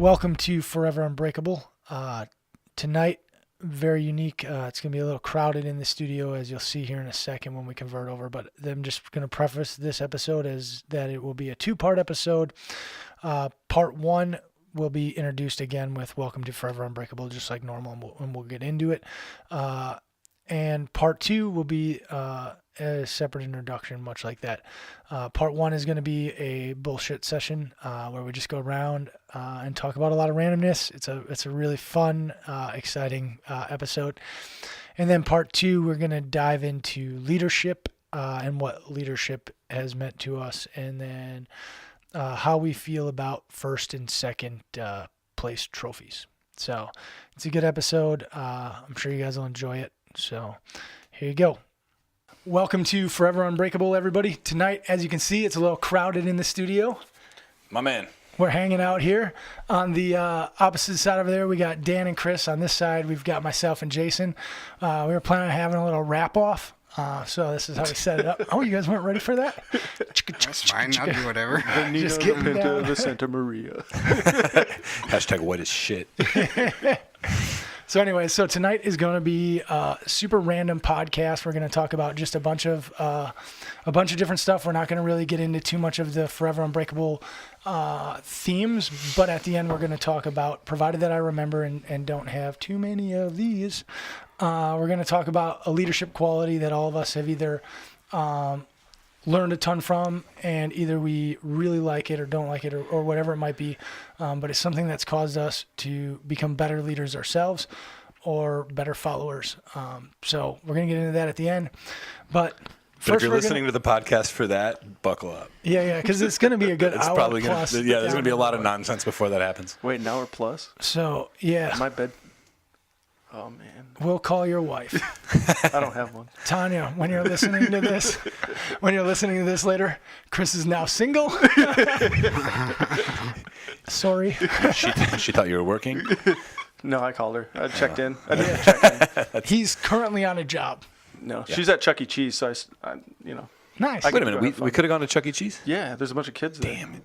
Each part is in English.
Welcome to Forever Unbreakable. Tonight, very unique. It's going to be a little crowded in the studio, as you'll see here in a second when we convert over. But I'm just going to preface this episode as that it will be a two-part episode. Part one will be introduced again with Welcome to Forever Unbreakable, just like normal, and we'll get into it. And part two will be a separate introduction, much like that. Part one is going to be a bullshit session where we just go around and talk about a lot of randomness. It's a really fun, exciting episode. And then part two, we're going to dive into leadership and what leadership has meant to us, and then how we feel about first and second place trophies. So it's a good episode. I'm sure you guys will enjoy it. So here you go. Welcome to Forever Unbreakable, everybody. Tonight, as you can see, it's a little crowded in the studio. My man. We're hanging out here. On the opposite side over there, we got Dan and Chris. On this side, we've got myself and Jason. We were planning on having a little wrap-off. So this is how we set it up. Oh, you guys weren't ready for that? That's fine. I'll do whatever. Just kidding. Pinta the Santa Maria. Hashtag white as shit. So anyway, so tonight is going to be a super random podcast. We're going to talk about just a bunch of different stuff. We're not going to really get into too much of the Forever Unbreakable themes, but at the end we're going to talk about, provided that I remember and don't have too many of these, we're going to talk about a leadership quality that all of us have either learned a ton from, and either we really like it or don't like it or whatever it might be, but it's something that's caused us to become better leaders ourselves or better followers. So we're going to get into that at the end. But But if you're listening to the podcast for that, buckle up. Yeah, because it's going to be a good hour Probably plus. there's going to be a lot of nonsense before that happens. Wait, an hour plus? So, yeah. My bed. Oh, man. We'll call your wife. I don't have one. Tanya, when you're listening to this, later, Chris is now single. Sorry. She thought you were working? No, I called her. I checked in. I didn't check in. He's currently on a job. No, she's at Chuck E. Cheese, so I Nice. Wait a minute. We could have gone to Chuck E. Cheese? Yeah, there's a bunch of kids there. Damn it.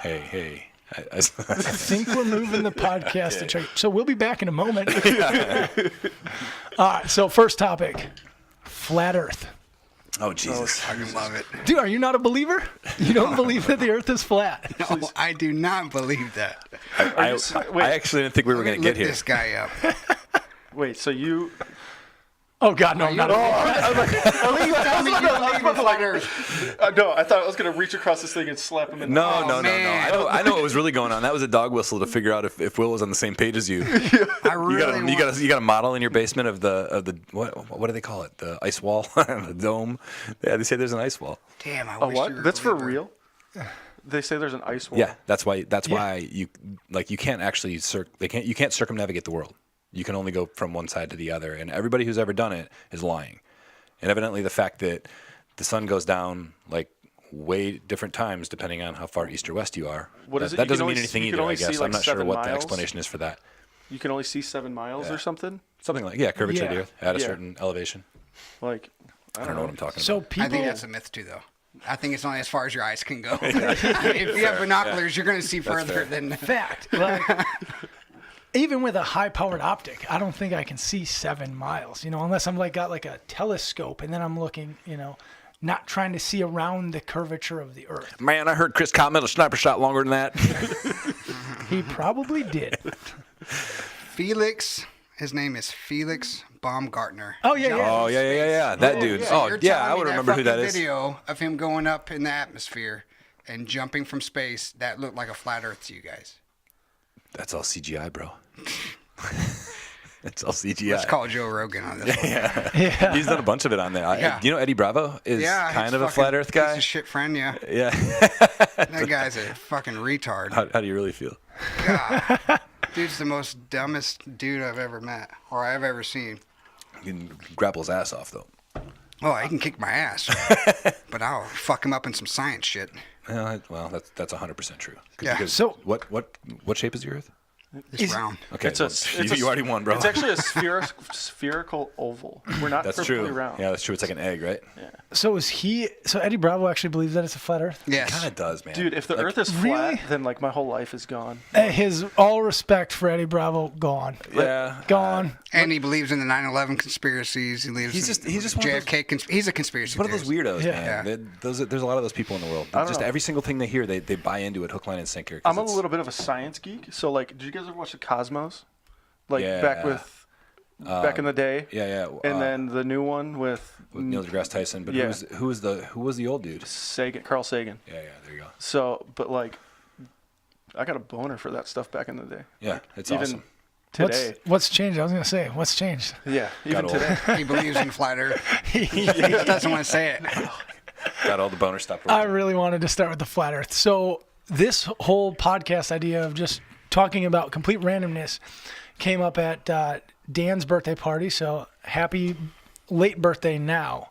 Hey. I think we're moving the podcast to Chuck. So we'll be back in a moment. All right, so first topic, flat Earth. Oh, Jesus. I love it. Dude, are you not a believer? You don't believe that the Earth is flat? No, I do not believe that. I actually didn't think we were going to get here. Look this guy up. Wait, so you... Oh, God, no, not at all. I was like, You tell me you believe in flat Earth. no, I thought I was going to reach across this thing and slap him in the No. man. I know what was really going on. That was a dog whistle to figure out if Will was on the same page as you. I really You got a model in your basement of the what do they call it? The ice wall, the dome. Yeah, they say there's an ice wall. Damn, I A wish you were what? a That's for believer. real? They say there's an ice wall. Yeah, that's why you can't actually you can't circumnavigate the world. You can only go from one side to the other, and everybody who's ever done it is lying. And evidently, the fact that the sun goes down like way different times depending on how far east or west you are. What is it? That You doesn't can mean only- anything you can either. I only guess see, I'm like, not sure 7 what the miles? explanation is for that. You can only see 7 miles or something? Something like curvature of the Earth at a certain elevation. Like, I don't know what I'm talking So about. people, I think that's a myth, too, though. I think it's only as far as your eyes can go. If you have binoculars, you're going to see further than... fact, like, even with a high-powered optic, I don't think I can see 7 miles, unless I'm got like a telescope and then I'm looking, not trying to see around the curvature of the Earth. Man, I heard Chris Comet a sniper shot longer than that. He probably did. Felix, his name is Felix Baumgartner. Oh, yeah. Oh, yeah. That dude. So Oh, you're yeah, telling I me would remember who that fucking is. video of him going up in the atmosphere and jumping from space that looked like a flat Earth to you guys. That's all CGI, bro. It's all CGI. Let's call Joe Rogan on this one. Yeah. He's done a bunch of it on there. Yeah. Do you know Eddie Bravo is kind he's of a fucking flat Earth guy? Piece of shit friend, yeah. Yeah. That guy's a fucking retard. How do you really feel? God. Dude's the most dumbest dude I've ever met or I've ever seen. You can grapple his ass off, though. Oh, he can kick my ass. But I'll fuck him up in some science shit. Well, that's 100% true. Yeah. Because So- what shape is the Earth? It's round. Okay, It's a- well, it's a- you already won, bro. It's actually a spherical oval. We're not That's perfectly true. round. Yeah, that's true. It's like an egg, right? So Eddie Bravo actually believes that it's a flat Earth? It Yes. kind of does, man. Dude, if the Like, Earth is Really? flat, then like my whole life is gone. His all respect for Eddie Bravo gone. Yeah. Gone. And he believes in the 9/11 conspiracies. He believes He's just one of those- JFK. He's a conspiracy One of those theorist. weirdos, Yeah. man. There's a lot of those people in the world. I don't Just know. every single thing they hear, they buy into it, hook, line, and sinker. 'Cause I'm a it's- little bit of a science geek. So like, did you guys ever watch the Cosmos? Like Yeah. back in the day. Yeah. And then the new one with Neil deGrasse Tyson, but Yeah. who was the old dude? Carl Sagan. Yeah, there you go. So, but like, I got a boner for that stuff back in the day. Yeah, it's Even awesome. today. What's changed? I was going to say, what's changed? Yeah, even old. today. He believes in flat Earth. He just doesn't want to say it. Got all the boner stuff. I really wanted to start with the flat Earth. So this whole podcast idea of just talking about complete randomness came up at Dan's birthday party. So happy late birthday now.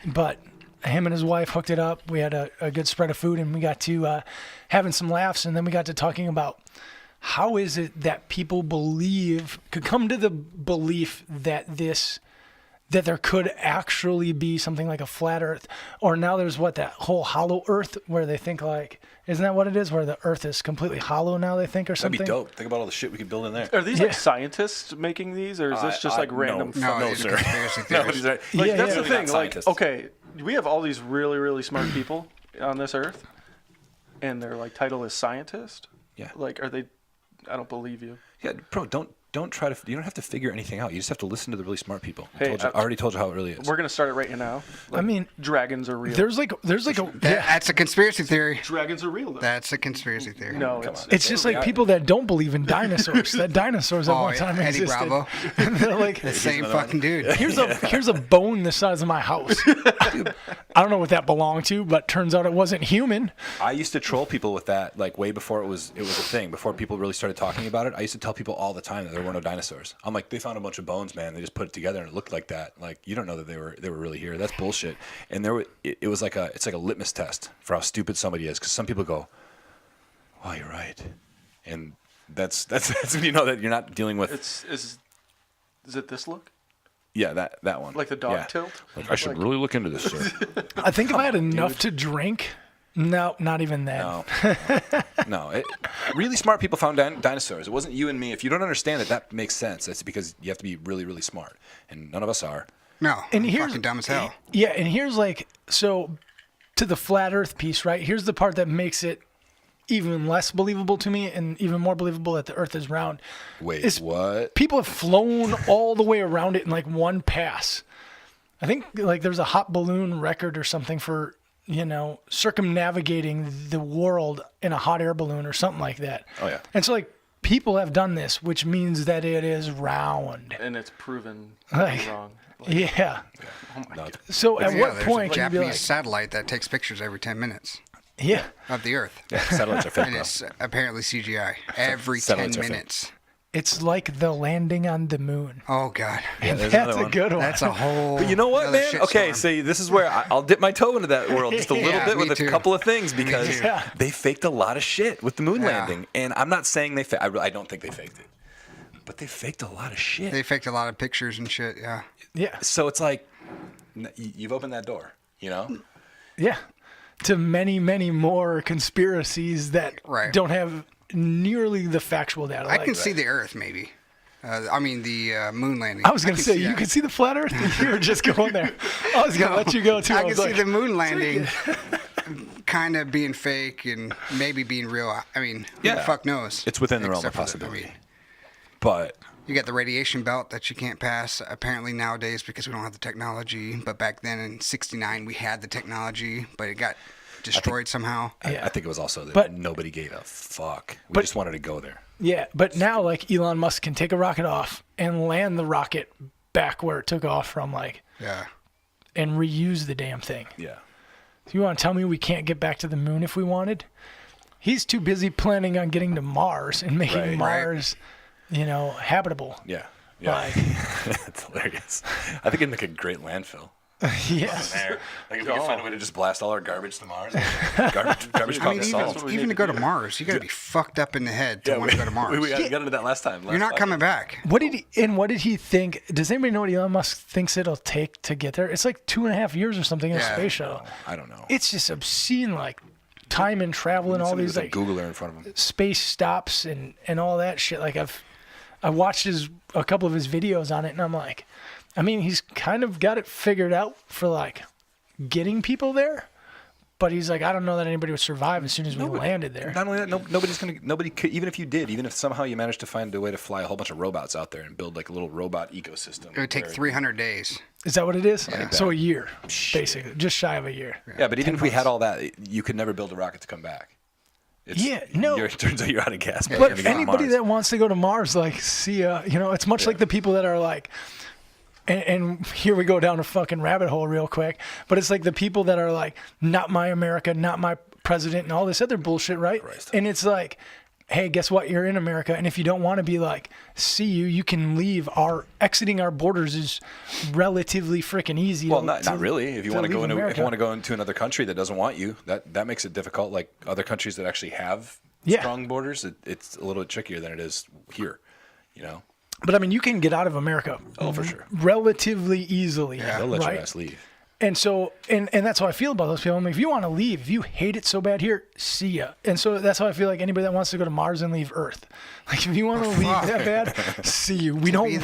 But him and his wife hooked it up. We had a good spread of food, and we got to having some laughs, and then we got to talking about how is it that people could come to the belief that there could actually be something like a flat Earth, or now there's that whole hollow Earth where they think like, isn't that what it is? Where the Earth is completely hollow now, they think, or That'd something. be dope. Think about all the shit we could build in there. Are these Yeah. like scientists making these, or is this just like random? No, No, he's a sir. conspiracy No, theorist. these are, Like Yeah, that's yeah. the thing. Not Like, scientists. okay, we have all these really, really smart people on this earth, and their like title is scientist. Yeah. Like, are they? I don't believe you. Yeah, bro, don't try to. You don't have to figure anything out. You just have to listen to the really smart people. Hey, I already told you how it really is. We're gonna start it right now. Like, I mean, dragons are real. there's like a That's a conspiracy theory. Dragons are real though. That's a conspiracy theory. No, Come it's on. It's just like people that don't believe in dinosaurs. That dinosaurs at Oh, one time Eddie existed. Bravo. And they're like, The same another fucking dude. here's a bone the size of my house. I don't know what that belonged to, but turns out it wasn't human. I used to troll people with that, like way before it was a thing. Before people really started talking about it, I used to tell people all the time that there were no dinosaurs. I'm like, they found a bunch of bones, man. They just put it together and it looked like that. Like, you don't know that they were really here. That's bullshit. And it was like it's like a litmus test for how stupid somebody is. Because some people go, "Oh, you're right," and that's when you know that you're not dealing with. is it this look? Yeah, that one. Like the dog Yeah. tilt? Like, I should really look into this, sir. I think if I had enough to drink, no, not even that. No. Really smart people found dinosaurs. It wasn't you and me. If you don't understand it, that makes sense. It's because you have to be really, really smart, and none of us are. No, And I'm here's fucking dumb as hell. Yeah, and here's like so to the flat Earth piece, right? Here's the part that makes it even less believable to me, and even more believable that the Earth is round. Wait, Is what? People have flown all the way around it in like one pass. I think like there's a hot balloon record or something for circumnavigating the world in a hot air balloon or something like that. Oh yeah. And so like people have done this, which means that it is round. And it's proven Like, wrong. Yeah. No, So at Yeah, what there's point a can you be Japanese like, satellite that takes pictures every 10 minutes yeah, of the Earth. satellites are fake, And bro. it's apparently CGI every 10 Satellites are fake. minutes. it's like the landing on the moon. Oh, God. Yeah, there's That's another a one. good one. That's a whole. But you know what, another man? Okay, shitstorm. see, this is where I'll dip my toe into that world just a little Yeah, bit me with a too. couple of things because too. Yeah. they faked a lot of shit with the moon Yeah. landing, and I'm not saying they. I don't think they faked it, but they faked a lot of shit. They faked a lot of pictures and shit, yeah. Yeah. So it's like you've opened that door, you know. Yeah. To many, many more conspiracies that Right. don't have nearly the factual data. I like can that. see the Earth, maybe. The moon landing. I was going to can say, see you that. could see the flat Earth? You were just going there. I was going to let you go, too. I can was see like, the moon landing kind of being fake and maybe being real. I mean, who Yeah. the fuck knows? It's within the realm of Except for possibility. But you got the radiation belt that you can't pass, apparently nowadays, because we don't have the technology. But back then in '69, we had the technology, but it got destroyed somehow. Yeah. I think it was also that But- nobody gave a fuck. We But- just wanted to go there. yeah, but now, like, Elon Musk can take a rocket off and land the rocket back where it took off from, like, Yeah. and reuse the damn thing. Yeah. You want to tell me we can't get back to the moon if we wanted? He's too busy planning on getting to Mars and making Right. Mars, habitable. Yeah. Yeah. Like, It's hilarious. I think it'd make a great landfill. Yes. There. Like if we can find a way to just blast all our garbage to Mars, garbage I mean, problem solved. even to go to Mars, you got to be fucked up in the head to want to go to Mars. We got into that last time. You're not coming back. What did he think? Does anybody know what Elon Musk thinks it'll take to get there? It's like 2.5 years or something in a space shuttle. I don't know. It's just obscene, like time and travel and all Somebody these with a like Googler in front of him. space stops and all that shit. Like I watched a couple of his videos on it, and I'm like, I mean, he's kind of got it figured out for like getting people there, but he's like, I don't know that anybody would survive as soon as we landed there. Not only that, nobody could, even if you did, even if somehow you managed to find a way to fly a whole bunch of robots out there and build like a little robot ecosystem. It would take 300 days. Is that what it is? Like So that. a year, basically, just shy of a year. Yeah, but even 10 if we had months. all that, you could never build a rocket to come back. It turns out you're out of gas. But anybody that wants to go to Mars, like, see ya. You know, it's much like the people that are like, and here we go down a fucking rabbit hole real quick. But it's like the people that are like, not my America, not my president, and all this other bullshit, right? Christ. And it's like, hey, guess what? You're in America, and if you don't want to be like, see you can leave. Exiting our borders is relatively freaking easy. Well, not really. If you want to go leave into another country that doesn't want you, that makes it difficult. Like other countries that actually have strong borders, it's a little bit trickier than it is here. You know. But I mean, you can get out of America. Oh, for sure. Relatively easily. Yeah, they'll let right? your ass leave. And so, and that's how I feel about those people. I'm like, if you want to leave, if you hate it so bad here, see ya. And so that's how I feel like anybody that wants to go to Mars and leave Earth. Like, if you want to leave that bad, see you. We don't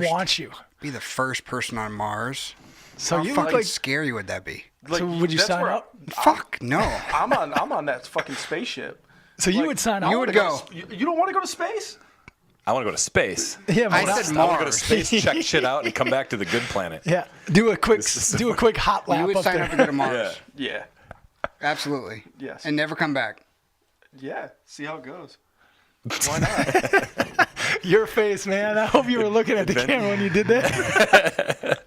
want you. Be the first person on Mars. So How you look fucking like. scary would that be? Like, So would you that's sign where up? Fuck no. I'm on that fucking spaceship. So you would sign up. You would go. You don't want to go to space? I want to go to space. Yeah, but I not- said I want to go to Mars. space, check shit out, and come back to the good planet. yeah. Do a quick hot lap You would up sign there. up to go to Mars. Yeah. Absolutely. Yes. And never come back. Yeah. See how it goes. Why not? Your face, man. I hope you were looking at the camera when you did that.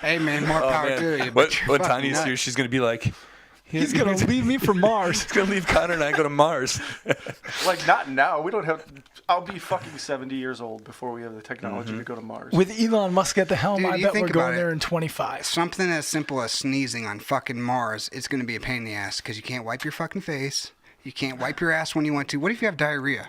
Hey man, more power to you. When but you're fucking Tanya's nuts. here, she's going to be like, He's gonna leave me for Mars. He's going to leave Connor and I and go to Mars. Like, not now. We don't have. I'll be fucking 70 years old before we have the technology to go to Mars. With Elon Musk at the helm, Dude, I you bet think we're about going it. there in 25. Something as simple as sneezing on fucking Mars, it's going to be a pain in the ass because you can't wipe your fucking face. You can't wipe your ass when you want to. What if you have diarrhea?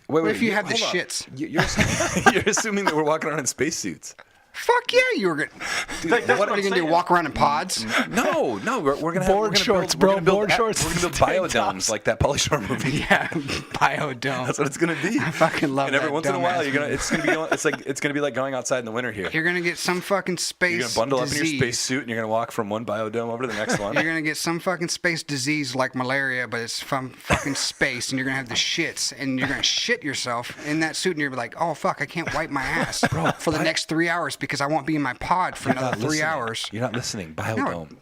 Wait, What if you have the hold on. shits? You're assuming that we're walking around in spacesuits. Fuck yeah, you were going to. That's What what are I'm you going to do? saying. Walk around in pods? No, we're gonna have Board we're gonna shorts, build, bro, We're gonna build, board shorts, We're gonna build tank biodomes tops. like that Pauly Shore movie. Yeah, biodome. That's what it's gonna be. I fucking love And every that once in a while, dumbass it's gonna be like going outside in the winter here. You're going to get some fucking space You're gonna bundle up in disease. your space suit and you're gonna walk from one biodome over to the next one. You're going to get some fucking space disease like malaria, but it's from fucking space, and you're going to have the shits, and you're going to shit yourself in that suit, and you're like, oh, fuck, I can't wipe my ass for the next 3 hours because I won't be in my pod for You're another not 3 listening. hours. You're not listening. Biodome.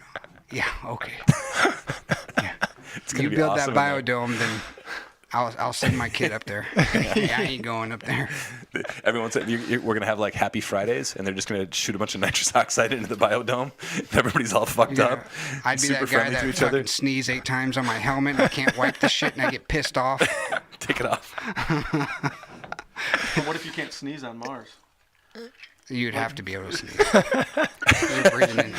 Yeah, okay. It's gonna You be build awesome that in there. biodome, then I'll send my kid up there. Yeah, I ain't going up there. We're gonna have like Happy Fridays, and they're just gonna shoot a bunch of nitrous oxide into the biodome. Everybody's all fucked Yeah. up. I'd be super that guy friendly that to each fucking other. sneeze 8 times on my helmet. And I can't wipe the shit, and I get pissed off. Take it off. But what if you can't sneeze on Mars? You'd have to be able to sneeze. You're breathing in.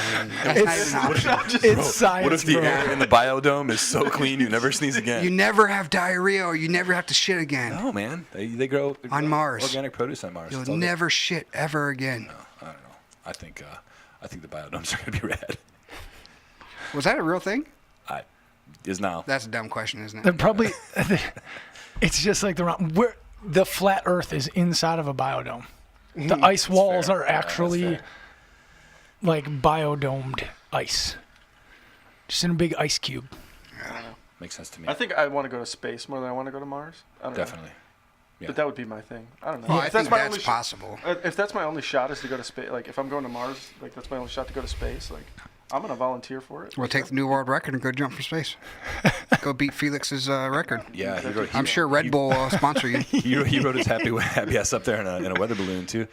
That's not even an option. It's science, What if the bro. air in the biodome is so clean you never sneeze again? You never have diarrhea, or you never have to shit again. No, man. They grow On Mars. Organic produce on Mars. You'll It's all good. never shit ever again. I don't know. I think the biodomes are gonna be rad. Was that a real thing? Is now. That's a dumb question, isn't They're it? probably. It's just like the flat Earth is inside of a biodome. The ice walls fair. are Yeah, that's actually fair. like biodomed ice, just in a big ice cube. Makes sense to me. I think I want to go to space more than I want to go to Mars. I don't Definitely. know. Yeah. But that would be my thing. I don't know. Well, If I think my that's only sh- possible. If that's my only shot is to go to space, like if I'm going to Mars, like that's my only shot to go to space, like I'm gonna volunteer for it. We'll take the new world record and go jump for space. Go beat Felix's record. Yeah, he wrote. I'm sure Red Bull will sponsor you. He wrote his happy ass up there in a weather balloon too.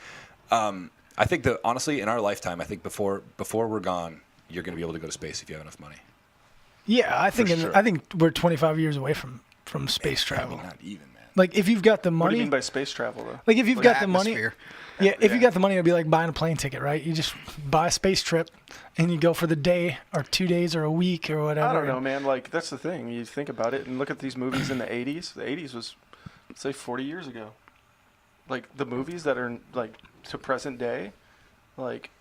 I think that honestly, in our lifetime, I think before we're gone, you're going to be able to go to space if you have enough money. Yeah, I think sure. I think we're 25 years away from space I mean, travel. not even, man. Like if you've got the What do you money, mean by space travel, though? like if you've got the money, atmosphere. if you got the money, it'd be like buying a plane ticket, right? You just buy a space trip, and you go for the day or 2 days or a week or whatever. I don't know, man. Like, that's the thing. You think about it and look at these movies in the 80s. The 80s was, let's say, 40 years ago. Like, the movies that are, like, to present day, like,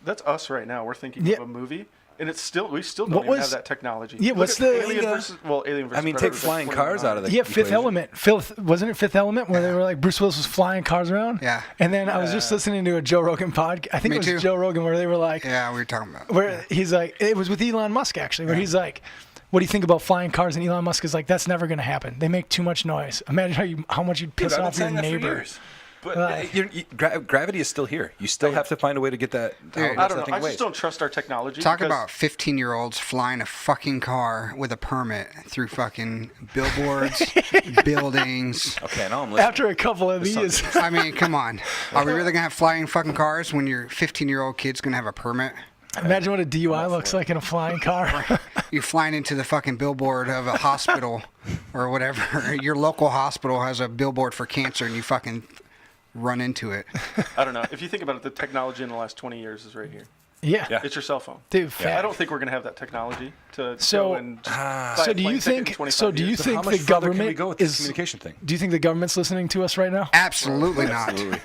that's us right now. We're thinking Yeah. of a movie. And we still don't What even was- have that technology. Yeah, Look what's at the- Alien versus I mean, Predator, take that's flying 20 cars out of the Yeah, Fifth equation. Element. Wasn't it Fifth Element where they were like Bruce Willis was flying cars around? Yeah. And then I was just listening to a Joe Rogan podcast. I think Me it was too. Joe Rogan where they were like, Yeah, we were talking about. where he's like, it was with Elon Musk actually, where he's like, "What do you think about flying cars?" And Elon Musk is like, "That's never going to happen. They make too much noise. Imagine how much you'd piss Dude, I've been off your saying that for neighbor." years. But Right. gravity is still here. You still have to find a way to get that. Dude, how I much don't that know. thing I weighs. just don't trust our technology. Talk because- about 15-year-olds flying a fucking car with a permit through fucking billboards, buildings. Okay, now I'm listening. After a couple of There's these, something. I mean, come on. Are we really gonna have flying fucking cars when your 15-year-old kid's gonna have a permit? imagine what a DUI looks like in a flying car. You're flying into the fucking billboard of a hospital or whatever. Your local hospital has a billboard for cancer, and you fucking run into it. I don't know. If you think about it, the technology in the last 20 years is right here. Yeah. Yeah. It's your cell phone. Dude, I don't think we're going to have that technology to So- go and just buy So a do plane you ticket in think? 25 So do you years. So how think much the further can we government go with this is? communication thing? Do you think the government's listening to us right now? Absolutely not. Absolutely.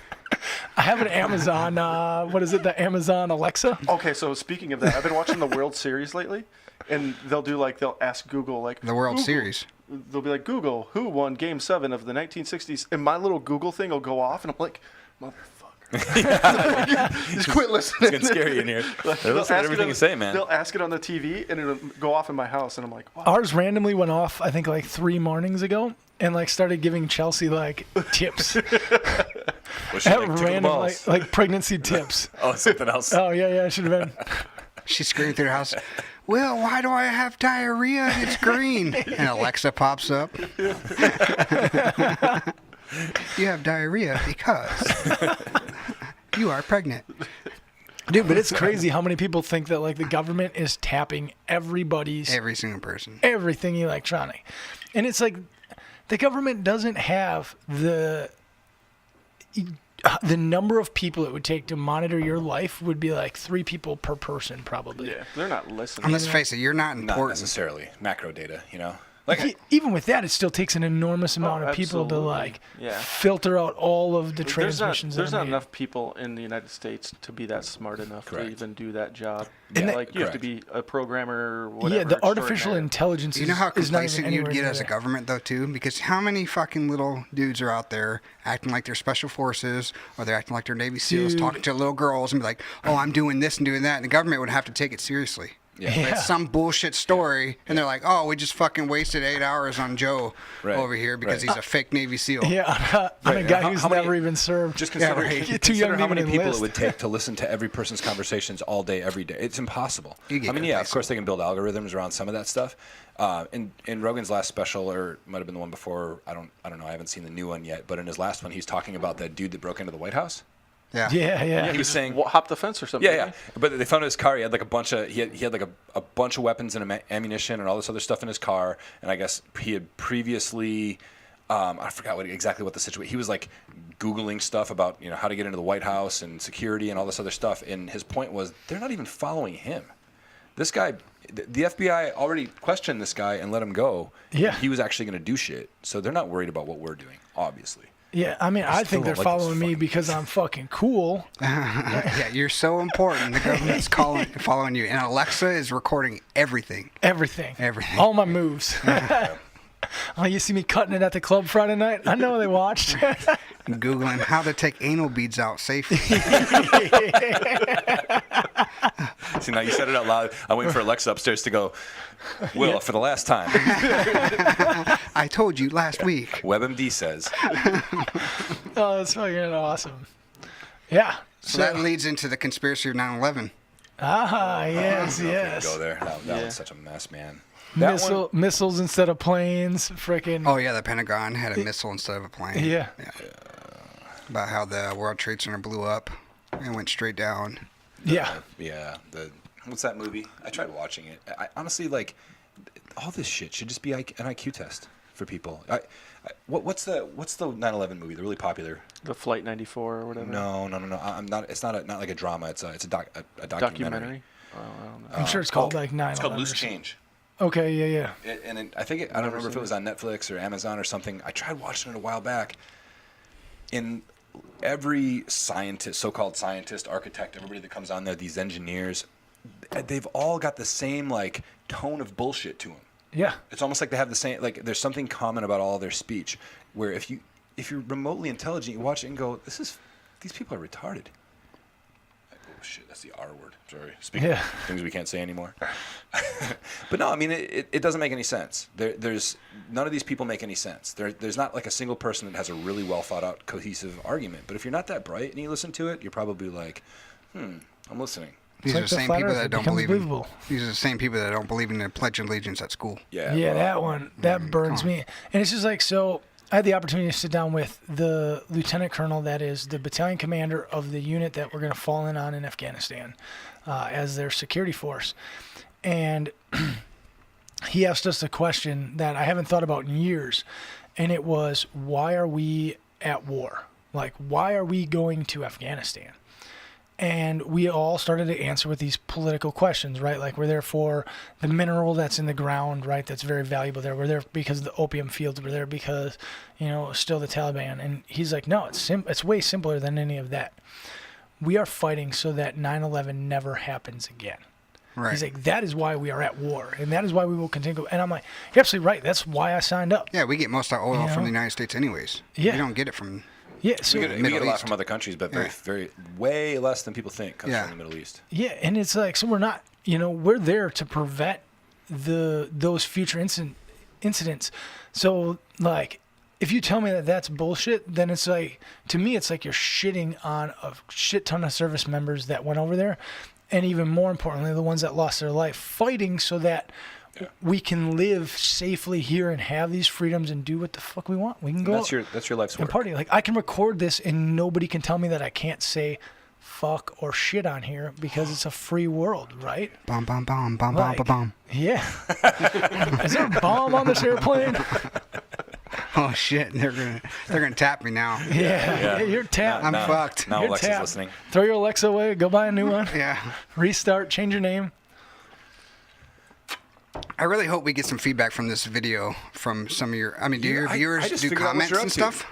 I have an Amazon. What is it? The Amazon Alexa. Okay, so speaking of that, I've been watching the World Series lately, and they'll ask Google, like, The World Google. Series. They'll be like, Google, who won Game 7 of the 1960s? And my little Google thing will go off, and I'm like, motherfucker. Just quit listening. It's getting scary in here. They're They'll listening to ask it everything on- you say, man. They'll ask it on the TV, and it'll go off in my house, and I'm like, wow. Ours randomly went off. I think like 3 mornings ago, and like started giving Chelsea like tips. Was she like, tickle the Random balls? like pregnancy tips. Oh, something else. Oh yeah, should have been. She's screaming through the house, "Will, why do I have diarrhea? It's green." And Alexa pops up. You have diarrhea because you are pregnant. Dude, but it's crazy how many people think that like the government is tapping everybody's Every single person. everything electronic. And it's like the government doesn't have the number of people it would take to monitor your life would be like 3 people per person probably. Yeah, they're not listening. And let's face it, you're not Not important. necessarily macro data, you know. Like Even with that, it still takes an enormous amount of people to absolutely. like Yeah. filter out all of the There's transmissions. not that are made. enough people in the United States to be that smart enough Correct. to even do that job. And that- like you have to be a programmer or whatever. Yeah, the artificial extraordinaire. intelligence You know how is not even complacent you'd anywhere get near as a there. government, though, too? Because how many fucking little dudes are out there acting like they're special forces, or they're acting like they're Navy SEALs, Dude. talking to little girls and be like, "Oh, I'm doing this and doing that," and the government would have to take it seriously. Yeah. Yeah. It's some bullshit story, and they're like, "Oh, we just fucking wasted 8 hours on Joe Right, over here because right. he's a fake Navy SEAL." Yeah, on a Right, guy how- who's how many- never even served. just Yeah, consider, right. Too consider young how to many even people enlist. it would take to listen to every person's conversations all day, every day. It's impossible. You get I mean, yeah, of complacent. course they can build algorithms around some of that stuff. In Rogan's last special, or might have been the one before, I don't know, I haven't seen the new one yet. But in his last one, he's talking about that dude that broke into the White House. Yeah. Yeah. He was saying, hop the fence or something. yeah. But they found his car. He had like a bunch of he had like a bunch of weapons and ammunition and all this other stuff in his car. And I guess he had previously, I forgot exactly what the situation. He was like Googling stuff about how to get into the White House and security and all this other stuff. And his point was they're not even following him. This guy, the FBI already questioned this guy and let him go. Yeah. He was actually going to do shit. So they're not worried about what we're doing, obviously. Yeah, I mean, I still think they're don't like this following me fucking because I'm fucking cool. Yeah, you're so important. The government's following you, and Alexa is recording everything. Everything. Everything. All my moves. Oh, you see me cutting it at the club Friday night? I know they watched. Googling how to take anal beads out safely. See, now you said it out loud. I'm waiting for Alexa upstairs to go, Will, for the last time. I told you last week. WebMD says. Oh, that's fucking awesome. Yeah. So that leads into the conspiracy of 9/11. Yes, Go yes. there. That Yeah. one's such a mess, man. That one, Missiles instead of planes. Freaking. Oh yeah, the Pentagon had a missile instead of a plane. Yeah. About how the World Trade Center blew up and went straight down. Yeah. yeah. What's that movie? I tried watching it. I honestly, like, all this shit should just be an IQ test. for people. What's the 9/11 movie? The really popular. The Flight 94 or whatever. No. I'm not. It's not like a drama. It's a documentary. Oh, I don't know. I'm sure it's called like 9/11. It's called Loose Change. Okay, yeah. I don't remember if it was on Netflix or Amazon or something. I tried watching it a while back. In every scientist, so-called scientist, architect, everybody that comes on there, these engineers, they've all got the same like tone of bullshit to them. Yeah. It's almost like they have the same, like there's something common about all their speech, where if you're remotely intelligent, you watch it and go, these people are retarded. Oh shit, that's the R word. Sorry. Speaking of things we can't say anymore. But no, I mean it doesn't make any sense. There's none of these people make any sense. There's not like a single person that has a really well thought out, cohesive argument. But if you're not that bright and you listen to it, you're probably like, I'm listening. These are the same people that don't believe in. Believable. These are the same people that don't believe in the Pledge of Allegiance at school. Yeah. Yeah, well, that one that burns me. And it's just like, so I had the opportunity to sit down with the lieutenant colonel that is the battalion commander of the unit that we're going to fall in on in Afghanistan as their security force. And he asked us a question that I haven't thought about in years. And it was, why are we at war? Like, why are we going to Afghanistan? And we all started to answer with these political questions, right? Like, we're there for the mineral that's in the ground, right? That's very valuable there. We're there because of the opium fields. We're there because, still the Taliban. And he's like, no, it's way simpler than any of that. We are fighting so that 9/11 never happens again. Right. He's like, that is why we are at war. And that is why we will continue. And I'm like, you're absolutely right. That's why I signed up. Yeah, we get most of our oil from the United States anyways. Yeah. We don't get it from... Yeah, so we get a lot from other countries, but very way less than people think comes from the Middle East. Yeah, and it's like, so we're not, we're there to prevent those future incidents. So, like, if you tell me that that's bullshit, then it's like, to me, it's like you're shitting on a shit ton of service members that went over there, and even more importantly, the ones that lost their life fighting so that we can live safely here and have these freedoms and do what the fuck we want. We can go. That's your life's and work. party. Like, I can record this and nobody can tell me that I can't say fuck or shit on here because it's a free world, right? Bomb, bomb, bomb, bomb, Like, bomb, bomb. Yeah. Is there a bomb on this airplane? Oh shit! They're gonna tap me now. Yeah. You're tapped. I'm fucked. Now You're Alexa's tapped. listening. Throw your Alexa away. Go buy a new one. Yeah. Restart. Change your name. I really hope we get some feedback from this video from some of your. I mean, do your viewers do figured out what comments you're up and to. stuff?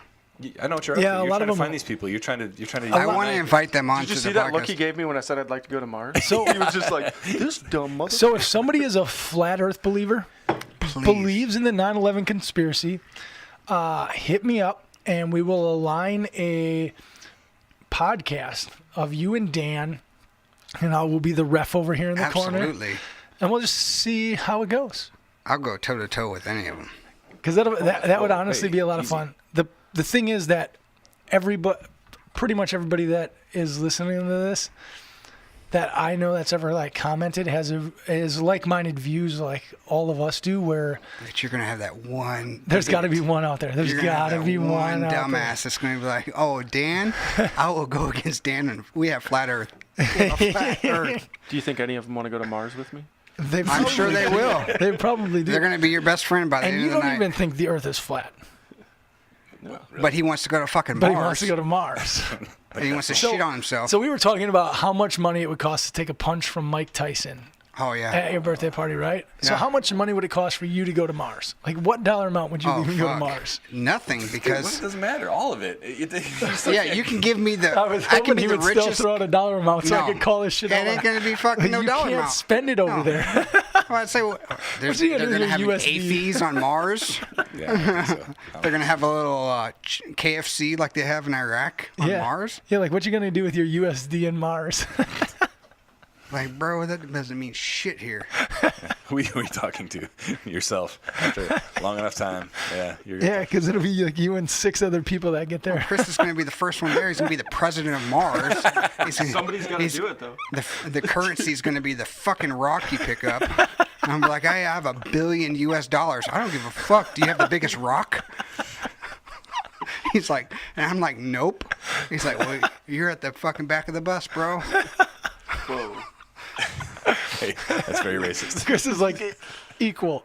I know what you're up to. Yeah, a You're lot trying of to them- find these people. You're trying to. I want to invite them on Did you to see the that podcast. look he gave me when I said I'd like to go to Mars? So- he was just like, this dumb mother. So if somebody is a flat Earth believer, believes in the 9/11 conspiracy, hit me up and we will align a podcast of you and Dan, and I will be the ref over here in the corner, Absolutely. and we'll just see how it goes. I'll go toe to toe with any of them. Because that would honestly Hey, be a lot of easy. fun. The thing is that pretty much everybody that is listening to this, that I know that's ever like commented is like-minded views like all of us do. Where That you're gonna have that one. there's got to be one out there. There's You're gonna have got to that be one out there. dumbass that's gonna be like, "Oh, Dan, I will go against Dan, and we have flat Earth." We have flat Earth. Do you think any of them want to go to Mars with me? I'm sure they will. They probably do. They're gonna be your best friend by the And end you of the don't night. even think the Earth is flat, No. But he wants to go to fucking but Mars. he wants to go to Mars. and he wants to shit on himself. So we were talking about how much money it would cost to take a punch from Mike Tyson oh yeah. at your birthday party, right? So Yeah. how much money would it cost for you to go to Mars? Like, what dollar amount would you Oh even go to fuck. Mars? Nothing It because doesn't matter. All of it. yeah, you can give me the. I was I hoping can be he the would still richest. throw out a dollar amount so I No. could call this shit It out. ain't gonna be fucking no you dollar can't amount. spend it over No. there. Well, I'd say What's he they're gonna do gonna with have USD? AFEs on Mars. Yeah, I think so. They're gonna have a little KFC like they have in Iraq on Yeah. Mars. Yeah, like what you gonna do with your USD in Mars? Like, bro, that doesn't mean shit here. Who are you talking to? Yourself. After a long enough time. Yeah. Yeah, because it'll be like you and 6 other people that get there. Chris is gonna be the first one there. He's gonna be the president of Mars. Somebody's got to do it, though. The currency is gonna be the fucking rock you pick up. And I'm like, I have $1 billion US. I don't give a fuck. Do you have the biggest rock? He's like, and I'm like, nope. He's like, well, you're at the fucking back of the bus, bro. Whoa. Hey, that's very racist. Chris is like equal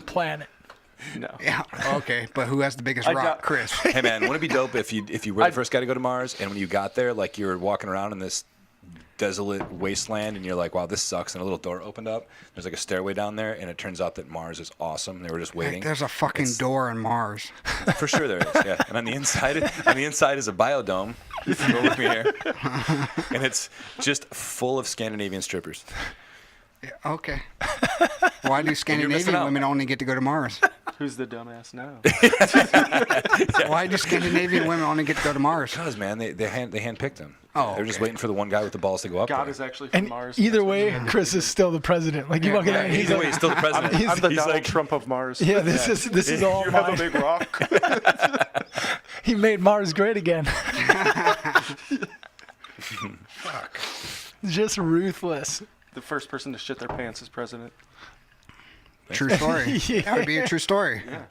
planet. No. Yeah. Okay, but who has the biggest I rock? got- Chris. Hey man, wouldn't it be dope if you were the first guy to go to Mars, and when you got there, like you were walking around in this desolate wasteland, and you're like, wow, this sucks, and a little door opened up. There's like a stairway down there, and it turns out that Mars is awesome. They were just waiting. Like, there's a fucking door on Mars. For sure there is, yeah. And on the inside is a biodome. Go with me here. And it's just full of Scandinavian strippers. Yeah, okay. Why do missing Scandinavian out. women only get to go to Mars? Who's the dumbass now? Why do Scandinavian women only get to go to Mars? Because man, they handpicked him. Oh, they're just okay. waiting for the one guy with the balls to go up God there. is actually from And Mars. either That's what way, he had. Chris is still the president. Like you Yeah, walk in yeah, there, and he's Either way, like, he's still the president. I'm the He's Donald like, Trump of Mars. yeah, this is all You have a mine. big rock. He made Mars great again. Fuck. Just ruthless. The first person to shit their pants is president. True story. Yeah. That would be a true story. Yeah.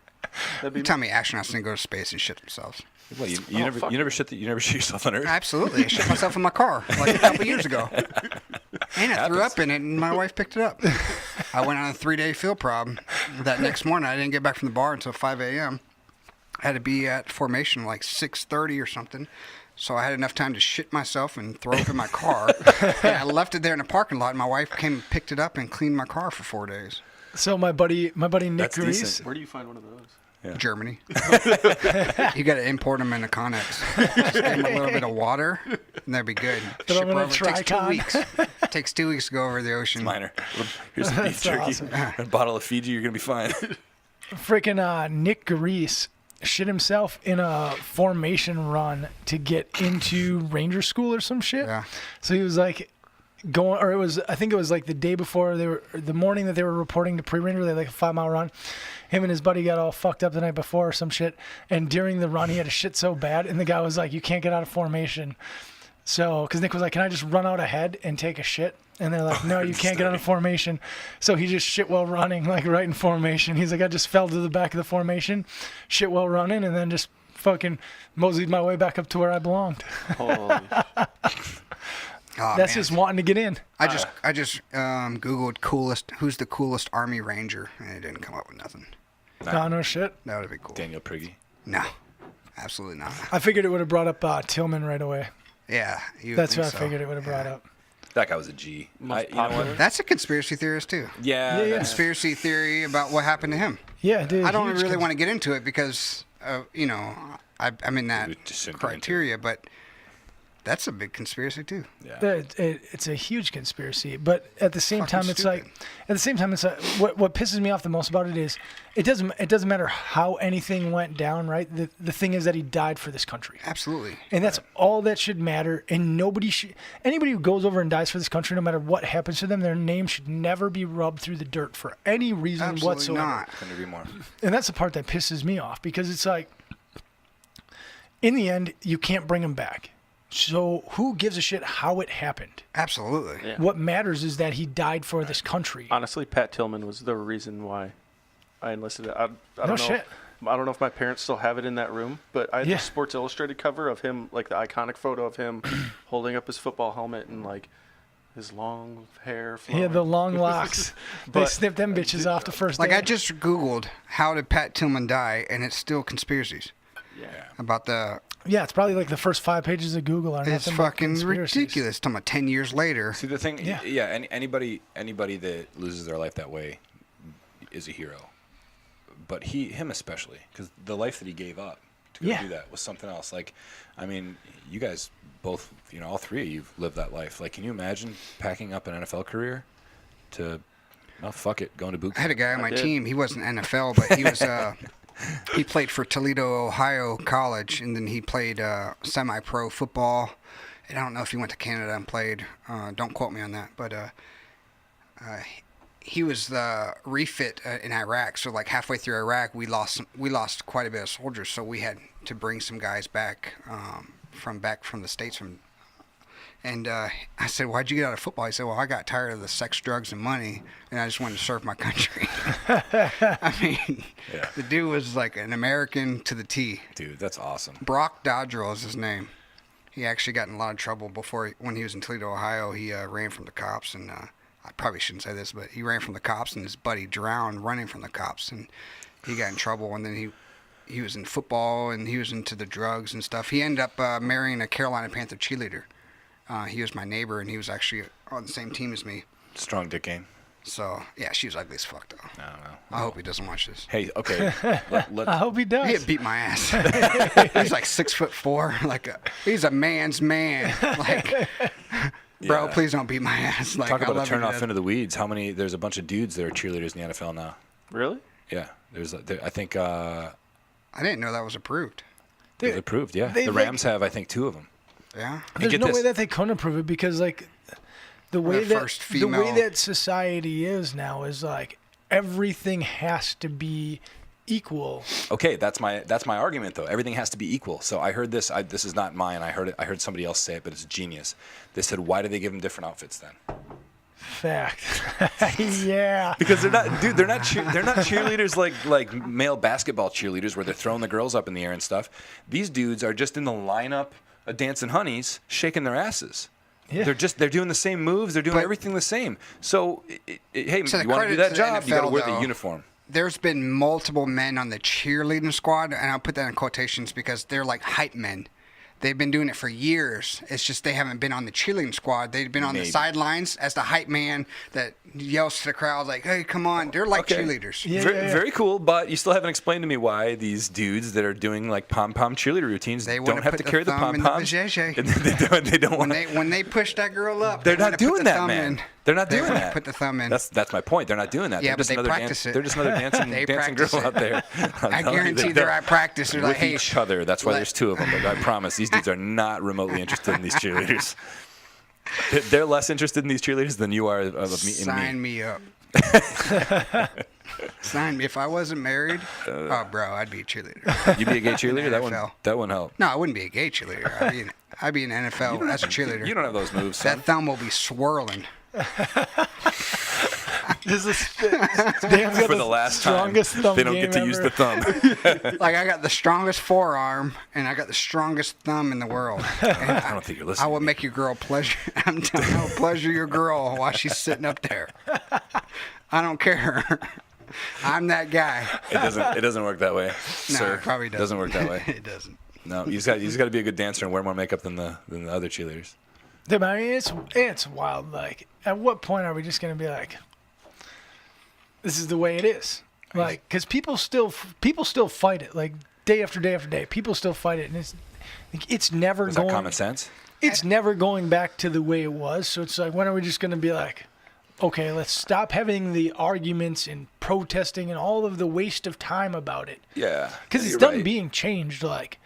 That'd be You tell me astronauts didn't go to space and shit themselves. well, you Oh, never fuck. you never shit yourself on Earth. Absolutely. I shit myself in my car like a couple years ago. And I threw Happens. up in it, and my wife picked it up. I went on a 3-day field prob. That next morning, I didn't get back from the bar until 5 a.m. I had to be at formation like 6:30 or something. So I had enough time to shit myself and throw up in my car. And I left it there in the parking lot. And my wife came and picked it up and cleaned my car for 4 days. So my buddy Nick That's Grease. decent. Where do you find one of those? Yeah. Germany. You got to import them in a Connex. Just give them a little bit of water, and that'd be good. Throw 'em in a It takes 2 Tricon. weeks. It takes 2 weeks to go over the ocean. Minor. Here's some beef That's jerky, awesome. a bottle of Fiji. You're gonna be fine. Freaking Nick Grease shit himself in a formation run to get into Ranger School or some shit. Yeah. So he was like going, or I think it was like the day before the morning that they were reporting to pre-Ranger. They had like a 5-mile run. Him and his buddy got all fucked up the night before or some shit. And during the run, he had a shit so bad, and the guy was like, "You can't get out of formation." So, because Nick was like, "Can I just run out ahead and take a shit?" And they're like, "No, you can't get out of formation." So he just shit while running, like right in formation. He's like, "I just fell to the back of the formation, shit while running, and then just fucking moseyed my way back up to where I belonged." Holy Oh, That's man. just wanting to get in. I just Googled who's the coolest Army Ranger, and it didn't come up with nothing. No shit. That would be cool. Daniel Priggy. No, absolutely not. I figured it would have brought up Tillman right away. Yeah, you would That's think what I so. figured it would have brought up. That guy was a G. Most You know what? popular. That's a conspiracy theorist too. Yeah. Yeah, yeah. Conspiracy theory about what happened to him. Yeah, dude. I don't huge really want to get into it because, I'm in that We just shouldn't get into it. criteria, but that's a big conspiracy too. Yeah. It's a huge conspiracy, but at the same Fucking time, it's stupid. like, what pisses me off the most about it is, it doesn't matter how anything went down, right? The thing is that he died for this country, Absolutely. and that's all that should matter. And anybody who goes over and dies for this country, no matter what happens to them, their name should never be rubbed through the dirt for any reason Absolutely whatsoever. not. Couldn't agree more. And that's the part that pisses me off, because it's like, in the end, you can't bring him back. So who gives a shit how it happened? Absolutely. Yeah. What matters is that he died for this country. Honestly, Pat Tillman was the reason why I enlisted. I don't know. shit. I don't know if my parents still have it in that room, but I had Yeah. the Sports Illustrated cover of him, like the iconic photo of him holding up his football helmet and like his long hair. He had the flowing. long locks. They But- snipped them bitches off the first Like day. I just Googled how did Pat Tillman die, and it's still conspiracies Yeah. about the. Yeah, it's probably like the first 5 pages of Google are It's nothing but fucking conspiracies. ridiculous. Talking about 10 years later. See the thing, Yeah. anybody that loses their life that way is a hero, but him especially, because the life that he gave up to go Yeah. do that was something else. Like, I mean, you guys both, all three of you've lived that life. Like, can you imagine packing up an NFL career to, well, fuck it, going to boot I had a camp? guy on my did. team. He wasn't NFL, but he was. He played for Toledo, Ohio College, and then he played semi-pro football. And I don't know if he went to Canada and played. Don't quote me on that, but he was the refit in Iraq. So like halfway through Iraq, we lost quite a bit of soldiers. So we had to bring some guys back from the States. And I said, "Why'd you get out of football?" He said, "Well, I got tired of the sex, drugs, and money, and I just wanted to serve my country." I mean, Yeah. the dude was like an American to the T. Dude, that's awesome. Brock Dodrell is his name. He actually got in a lot of trouble when he was in Toledo, Ohio. He ran from the cops, and I probably shouldn't say this, but he ran from the cops, and his buddy drowned running from the cops, and he got in trouble, and then he was in football, and he was into the drugs and stuff. He ended up marrying a Carolina Panther cheerleader. He was my neighbor, and he was actually on the same team as me. Strong dick game. So, yeah, she was ugly as fuck, though. I don't know. I hope he doesn't watch this. Hey, okay. I hope he does. He'd beat my ass. He's like 6'4", he's a man's man. Like, bro, Yeah. please don't beat my ass. Like, Talk I about a love turn you, off Dad. into the weeds. There's a bunch of dudes that are cheerleaders in the NFL now. Really? Yeah. I think I didn't know that was approved. they're approved, yeah. they The like- Rams have, I think, 2 of them. Yeah. There's get no this. way that they couldn't approve it because like the way first the way female- that society is now is like everything has to be equal. Okay, that's my argument though. Everything has to be equal. So I heard this. This is not mine. I heard somebody else say it, but it's genius. They said, why do they give them different outfits then? Fact. Yeah. Because they're not cheerleaders like male basketball cheerleaders where they're throwing the girls up in the air and stuff. These dudes are just in the lineup of dancing honeys, shaking their asses. Yeah. They're doing the same moves. They're doing But- everything the same. So hey, To the you want to do credit that to the job? You got to NFL, wear the though, uniform. There's been multiple men on the cheerleading squad, and I'll put that in quotations because they're like hype men. They've been doing it for years. It's just they haven't been on the cheerleading squad. They've been on Maybe. the sidelines as the hype man that yells to the crowd like, "Hey, come on!" They're like Okay. cheerleaders. Yeah, very, yeah, yeah. very cool, but you still haven't explained to me why these dudes that are doing like pom-pom cheerleader routines They don't wanna have put to the carry the thumb in the pom-poms. vajayjay. They don't When want to. when they push that girl up, They're they not wanna put doing the that, thumb man. in. They're not They doing wanna that. Put the thumb in. That's my point. They're not doing that. Yeah, they're but just they another practice it. They're just another dancing, They dancing practice girl it. out there. I guarantee they're at practice. They're with like, "Hey, each other. That's why let- there's 2 of them. But I promise, these dudes are not remotely interested in these cheerleaders. They're less interested in these cheerleaders than you are of me. sign me up." Sign me. If I wasn't married, oh, bro, I'd be a cheerleader. You'd be a gay cheerleader. That NFL. wouldn't help. No, I wouldn't be a gay cheerleader. I'd be an NFL as a cheerleader. You don't have those moves. Son. That thumb will be swirling. This is Dan's got For the last time, strongest thumb they don't game get to use ever. the thumb. Like, I got the strongest forearm, and I got the strongest thumb in the world. And I don't think you're listening. I will to me. make your girl pleasure. I'm telling you, I will pleasure your girl while she's sitting up there. I don't care. I'm that guy. It doesn't work that way, No, sir. it probably doesn't. Doesn't work that way. It doesn't. No, you just got to be a good dancer and wear more makeup than the other cheerleaders. Dude, I mean, it's wild. Like, at what point are we just gonna be like, this is the way it is? Like, because people still fight it. Like day after day after day, people still fight it, and it's never Is going. that common sense? It's never going back to the way it was. So it's like, when are we just gonna be like, okay, let's stop having the arguments and protesting and all of the waste of time about it? Yeah. Because it's You're done right. being changed. Like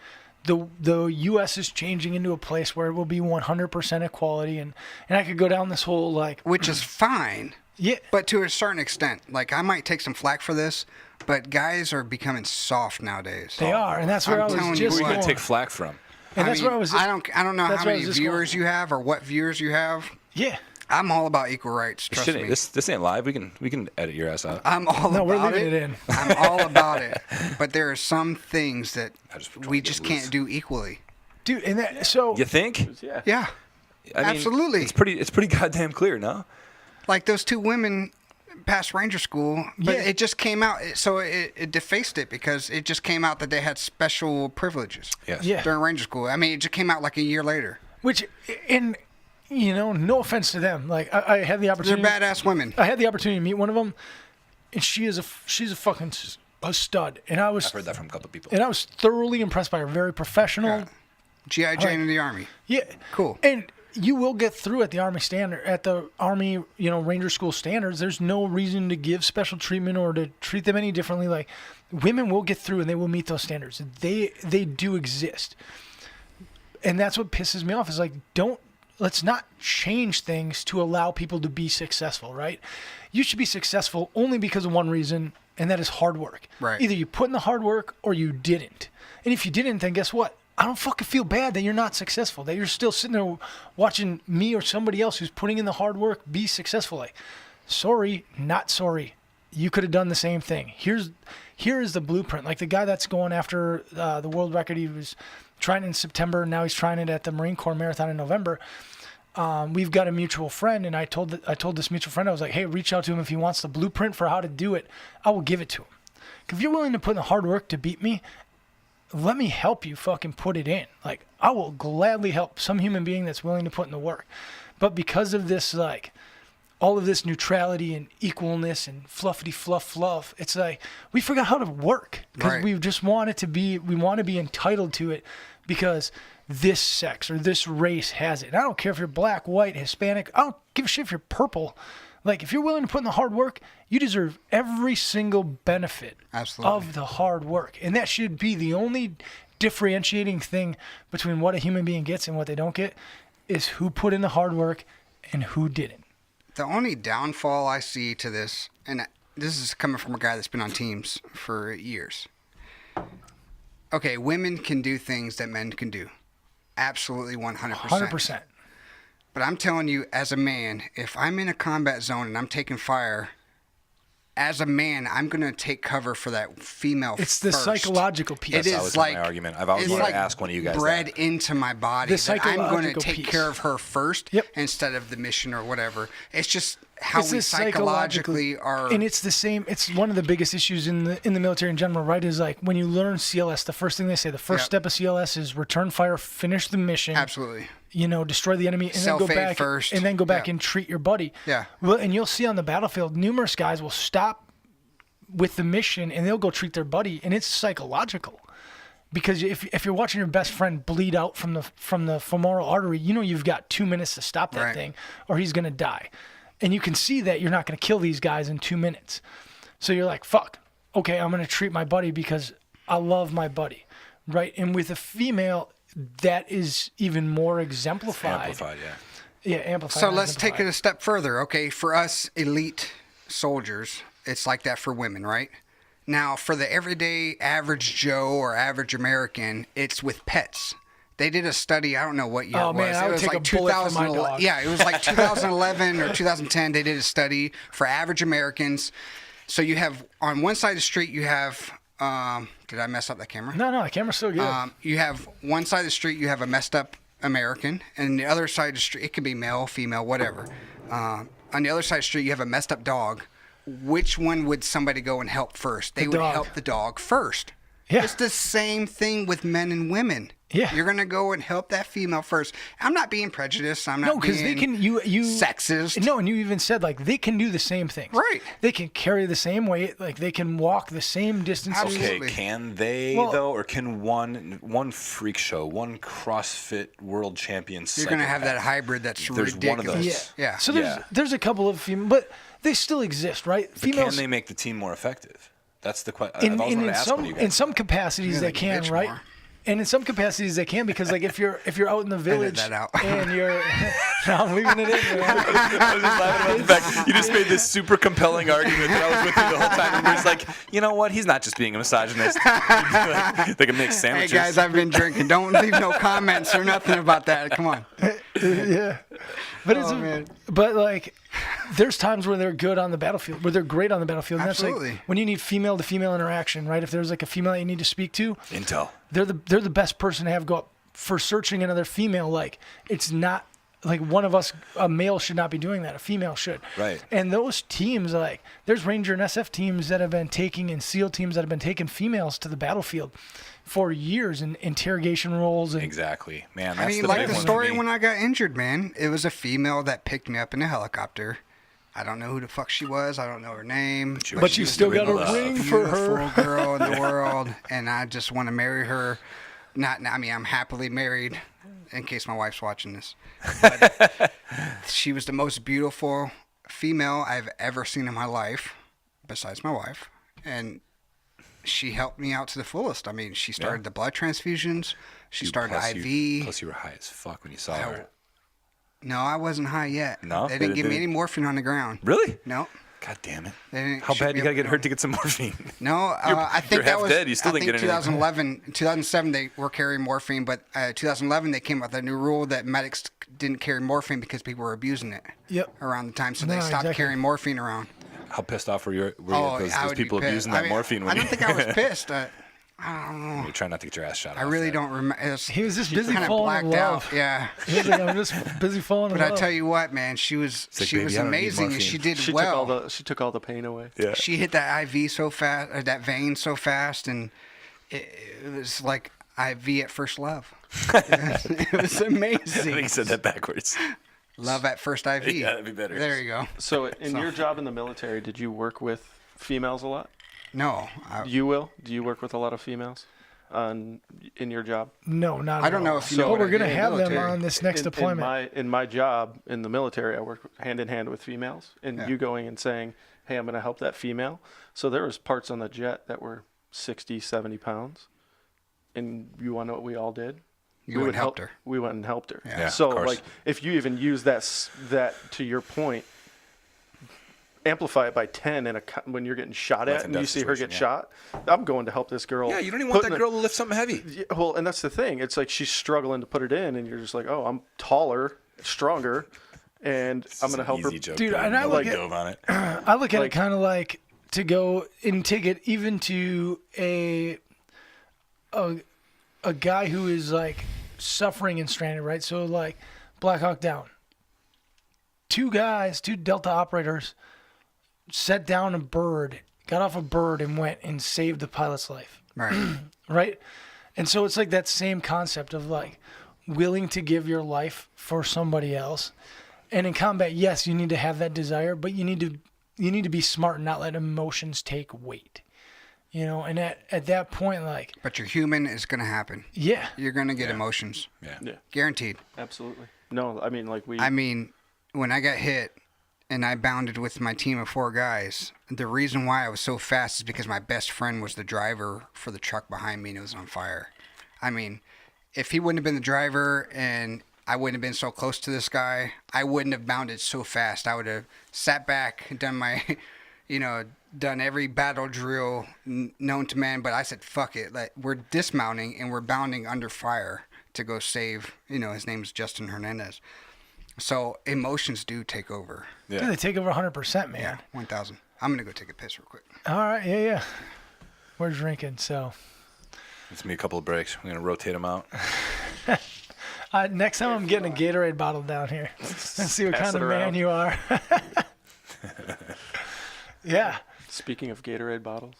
the U.S. is changing into a place where it will be 100% equality, and I could go down this whole like, Which is fine, yeah, but to a certain extent. Like, I might take some flack for this, but guys are becoming soft nowadays. they are, and that's where I'm I was telling you just Who are you going. gonna take flack from? And that's where I was. I don't know that's how where I many was just viewers going. you have or what viewers you have. Yeah, I'm all about equal rights. Trust Shit, me. this ain't live. We can edit your ass out. I'm all no, about we're leaving it in. I'm all about it. But there are some things that I just trying we to get just loose. can't do equally. Dude, and that so You think? Yeah. Yeah. I mean, Absolutely. It's pretty goddamn clear, no? Like those 2 women passed Ranger School, but Yeah. it just came out. So it defaced it because it just came out that they had special privileges Yes. Yeah. during Ranger School. I mean, it just came out like a year later. which and no offense to them. Like I had the They're opportunity. badass women. I had the opportunity to meet one of them, and she's a fucking a stud, and I was I've heard that from a couple of people. and I was thoroughly impressed by her. Very professional. G.I. Jane in the Army. Yeah. Cool. And you will get through at the Army standard, at the Army, Ranger School standards. There's no reason to give special treatment or to treat them any differently. Like, women will get through and they will meet those standards. They do exist. And that's what pisses me off is like, let's not change things to allow people to be successful, right? You should be successful only because of one reason, and that is hard work. Right. Either you put in the hard work or you didn't. And if you didn't, then guess what? I don't fucking feel bad that you're not successful, that you're still sitting there watching me or somebody else who's putting in the hard work be successful. Like, sorry, not sorry. You could have done the same thing. Here is the blueprint. Like the guy that's going after the world record, he was trying it in September. Now he's trying it at the Marine Corps Marathon in November. We've got a mutual friend, and I told this mutual friend, I was like, hey, reach out to him if he wants the blueprint for how to do it. I will give it to him. If you're willing to put in the hard work to beat me, let me help you fucking put it in. Like, I will gladly help some human being that's willing to put in the work. But because of this, like, all of this neutrality and equalness and fluffity fluff, it's like we forgot how to work because we just want it to be, we want to be entitled to it because this sex or this race has it. And I don't care if you're black, white, Hispanic. I don't give a shit if you're purple. Like, if you're willing to put in the hard work, you deserve every single benefit of the hard work. And that should be the only differentiating thing between what a human being gets and what they don't get is who put in the hard work and who didn't. The only downfall I see to this, and this is coming from a guy that's been on teams for years. Okay, women can do things that men can do. Absolutely 100%. 100%. But I'm telling you, as a man, if I'm in a combat zone and I'm taking fire, as a man, I'm going to take cover for that female It's the first. psychological piece. It That's is always like my argument. I've always wanted to ask one of you guys bred that. into my body. The That I'm going to psychological take piece. care of her first instead of the mission or whatever. It's just how It's we this psychologically are. And it's the same. It's one of the biggest issues in the military in general, right? Is like when you learn CLS, the first thing they say, the first step of CLS is return fire, finish the mission. Absolutely. You know, destroy the enemy, and Self-aid then go back first. and then go back Yeah. and treat your buddy. Yeah. Well, and you'll see on the battlefield, numerous guys will stop with the mission and they'll go treat their buddy, and it's psychological. Because if you're watching your best friend bleed out from the femoral artery, you know you've got 2 minutes to stop that thing, or he's gonna die. And you can see that you're not gonna kill these guys in 2 minutes. So you're like, fuck, okay, I'm gonna treat my buddy because I love my buddy, right? And with a female, that is even more exemplified. Amplified, yeah. Yeah, amplified. So and let's take it exemplified. a step further. Okay, for us elite soldiers, it's like that for women, right? Now, for the everyday average Joe or average American, it's with pets. They did a study, I don't know what year Oh, it was. man, I it would was take like a bullet for my 2011. dog. Yeah, it was like 2011 or 2010. They did a study for average Americans. So you have, on one side of the street, you have, did I mess up that camera? No, the camera's so good. You have one side of the street, you have a messed up American, and the other side of the street, it could be male, female, whatever. On the other side of the street, you have a messed up dog. Which one would somebody go and help first? They would dog. help the dog first. Yeah. It's the same thing with men and women. Yeah. You're gonna go and help that female first. I'm not being prejudiced. I'm not No, because they being can you sexist. No, and you even said like they can do the same things. Right. They can carry the same weight, like they can walk the same distances. Absolutely. Okay, can they Well- though, or can one freak show, one CrossFit world champion? You're gonna have that hybrid that's There's ridiculous. one of those. Yeah. Yeah. So Yeah. there's a couple of female, but they still exist, right? But Females can they make the team more effective? That's the question. I've always wanted to ask one of you guys. in some capacities Yeah, they they can, bitch right? more. And in some capacities they can because like if you're out in the village that out. and you're no, I'm leaving it in. Man. I was just laughing about the fact you just made this super compelling argument that I was with you the whole time. And you're just like, you know what? He's not just being a misogynist. They can make Hey sandwiches. guys, I've been drinking. Don't leave no comments or nothing about that. Come on. Yeah, but it's man. but like there's times where they're good on the battlefield, where they're great on the battlefield. And that's Absolutely. like when you need female to female interaction, right? If there's like a female that you need to speak to, Intel. they're the best person to have go up for searching another female. Like it's not like one of us, a male should not be doing that. A female should. Right. And those teams, like there's Ranger and SF teams that have been taking and SEAL teams that have been taking females to the battlefield for years in interrogation roles and Exactly, man. That's I mean, the like big the one for story me. when I got injured, man. It was a female that picked me up in a helicopter. I don't know who the fuck she was. I don't know her name. But you was still the got a love. ring for her. beautiful girl in the world, and I just want to marry her. I mean, I'm happily married, in case my wife's watching this. But she was the most beautiful female I've ever seen in my life, besides my wife, and she helped me out to the fullest. I mean, she started the blood transfusions. She Dude, started plus IV. Plus, you were high as fuck when you saw her. No, I wasn't high yet. No? They They didn't give me didn't- any morphine on the ground. Really? No. God damn it. They didn't How shoot bad me you gotta up get with hurt to get some morphine? No, I think you're that half was. dead, you still I didn't think get anything. 2011, 2007 they were carrying morphine, but 2011 they came up with a new rule that medics didn't carry morphine because people were abusing it. Yep. Around the time, so No, they stopped exactly. carrying morphine around. How pissed off were you? I Those would people be pissed. abusing that morphine? When I don't think I was pissed. I don't know. You're trying not to get your ass shot. I off really there. don't remember. He was just busy kind of falling in blacked love. out. Yeah. He was like, I'm just busy falling in But love. I tell you what, man, she was like, baby, I don't need amazing, and morphine. she did She well. she took all the pain away. Yeah. She hit that IV so fast, or that vein so fast, and it was like IV at first love. It was I amazing. think you said that backwards. Love at first IV. Yeah, that'd be better. There you go. So in your job in the military, did you work with females a lot? No, You will? Do you work with a lot of females in your job? No, not I at don't know all. if you So know what we're I gonna did in have the them military. on this next deployment. In my job in the military, I work hand in hand with females, and Yeah. you going and saying, "Hey, I'm going to help that female." So there was parts on the jet that were 60, 70 pounds, and you want to know what we all did? You went and helped her. We went and helped her. Yeah, So of course. like, if you even use that to your point, amplify it by 10 when you're getting shot Life at and and you death see her situation, get yeah. shot. I'm going to help this girl. Yeah, you don't even want putting that girl to lift something heavy. Yeah, well, and that's the thing. It's like she's struggling to put it in, and you're just like, oh, I'm taller, stronger, and I'm going to help her. Joke, Dude, but and I no look one at- dove on it. I look at it Like- kind of like to go and take it even to a guy who is like suffering and stranded, right? So like Black Hawk Down. Two Delta operators set down a bird, got off a bird and went and saved the pilot's life, Right. right? And so it's like that same concept of like willing to give your life for somebody else. And in combat, yes, you need to have that desire, but you need to be smart and not let emotions take weight. You know, and at that point, like, But you're human. It's gonna happen. yeah, You're gonna get emotions, Yeah. Yeah, guaranteed. absolutely. No, I mean, like I mean, when I got hit and I bounded with my team of 4 guys, the reason why I was so fast is because my best friend was the driver for the truck behind me and it was on fire. I mean, if he wouldn't have been the driver and I wouldn't have been so close to this guy, I wouldn't have bounded so fast. I would have sat back and done my, done every battle drill known to man, but I said, fuck it. Like, we're dismounting and we're bounding under fire to go save, his name's Justin Hernandez. So emotions do take over. dude, Yeah. they take over 100%, man. Yeah, 1,000. I'm going to go take a piss real quick. All right, yeah. We're drinking, so It's me a couple of breaks. We're gonna rotate them out. next time I'm getting a Gatorade bottle down here. Let's see what Pass kind of it man around. you are. Yeah. speaking of Gatorade bottles.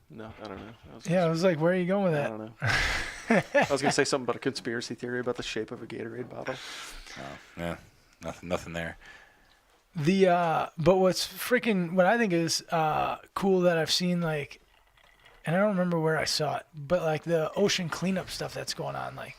No, I don't know. Yeah, I was like, where are you going with I that? don't know. I was gonna say something about a conspiracy theory about the shape of a Gatorade bottle. Oh, yeah. Nothing there. But what I think is cool that I've seen, like, and I don't remember where I saw it, but like the ocean cleanup stuff that's going on, like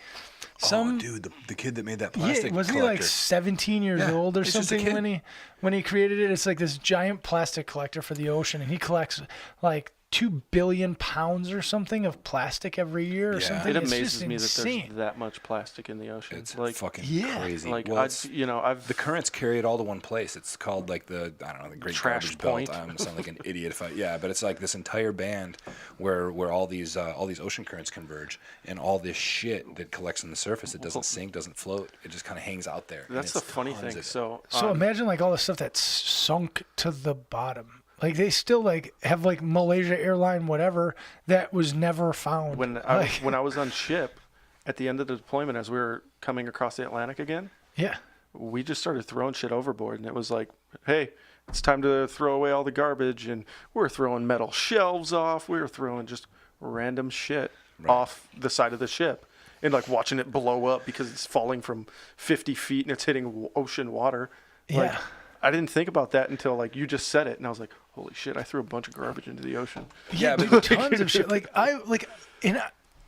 Oh, dude, the kid that made that plastic wasn't collector. he like 17 years Yeah, old or he's just a something kid. when he created it? It's like this giant plastic collector for the ocean, and he collects like 2 billion pounds or something of plastic every year or Yeah. something. It It's amazes just me that insane. there's that much plastic in the ocean. It's like, fucking yeah. crazy. like Well, I've the currents carry it all to one place. It's called like the Great Trash Garbage Point. Belt. I'm sound like an idiot if but it's like this entire band where all these ocean currents converge, and all this shit that collects on the surface, it doesn't sink, doesn't float. It just kind of hangs out there. and that's the it's funny tons thing. of it. So So imagine like all the stuff that's sunk to the bottom. Like they still like have like Malaysia airline whatever that was never found. when I was on ship at the end of the deployment, as we were coming across the Atlantic again, yeah. we just started throwing shit overboard, and it was like, hey, it's time to throw away all the garbage, and we're throwing metal shelves off. We were throwing just random shit off the side of the ship, and like watching it blow up because it's falling from 50 feet and it's hitting ocean water. Like, Yeah. I didn't think about that until like you just said it, and I was like, holy shit, I threw a bunch of garbage into the ocean. Yeah, dude, tons of shit.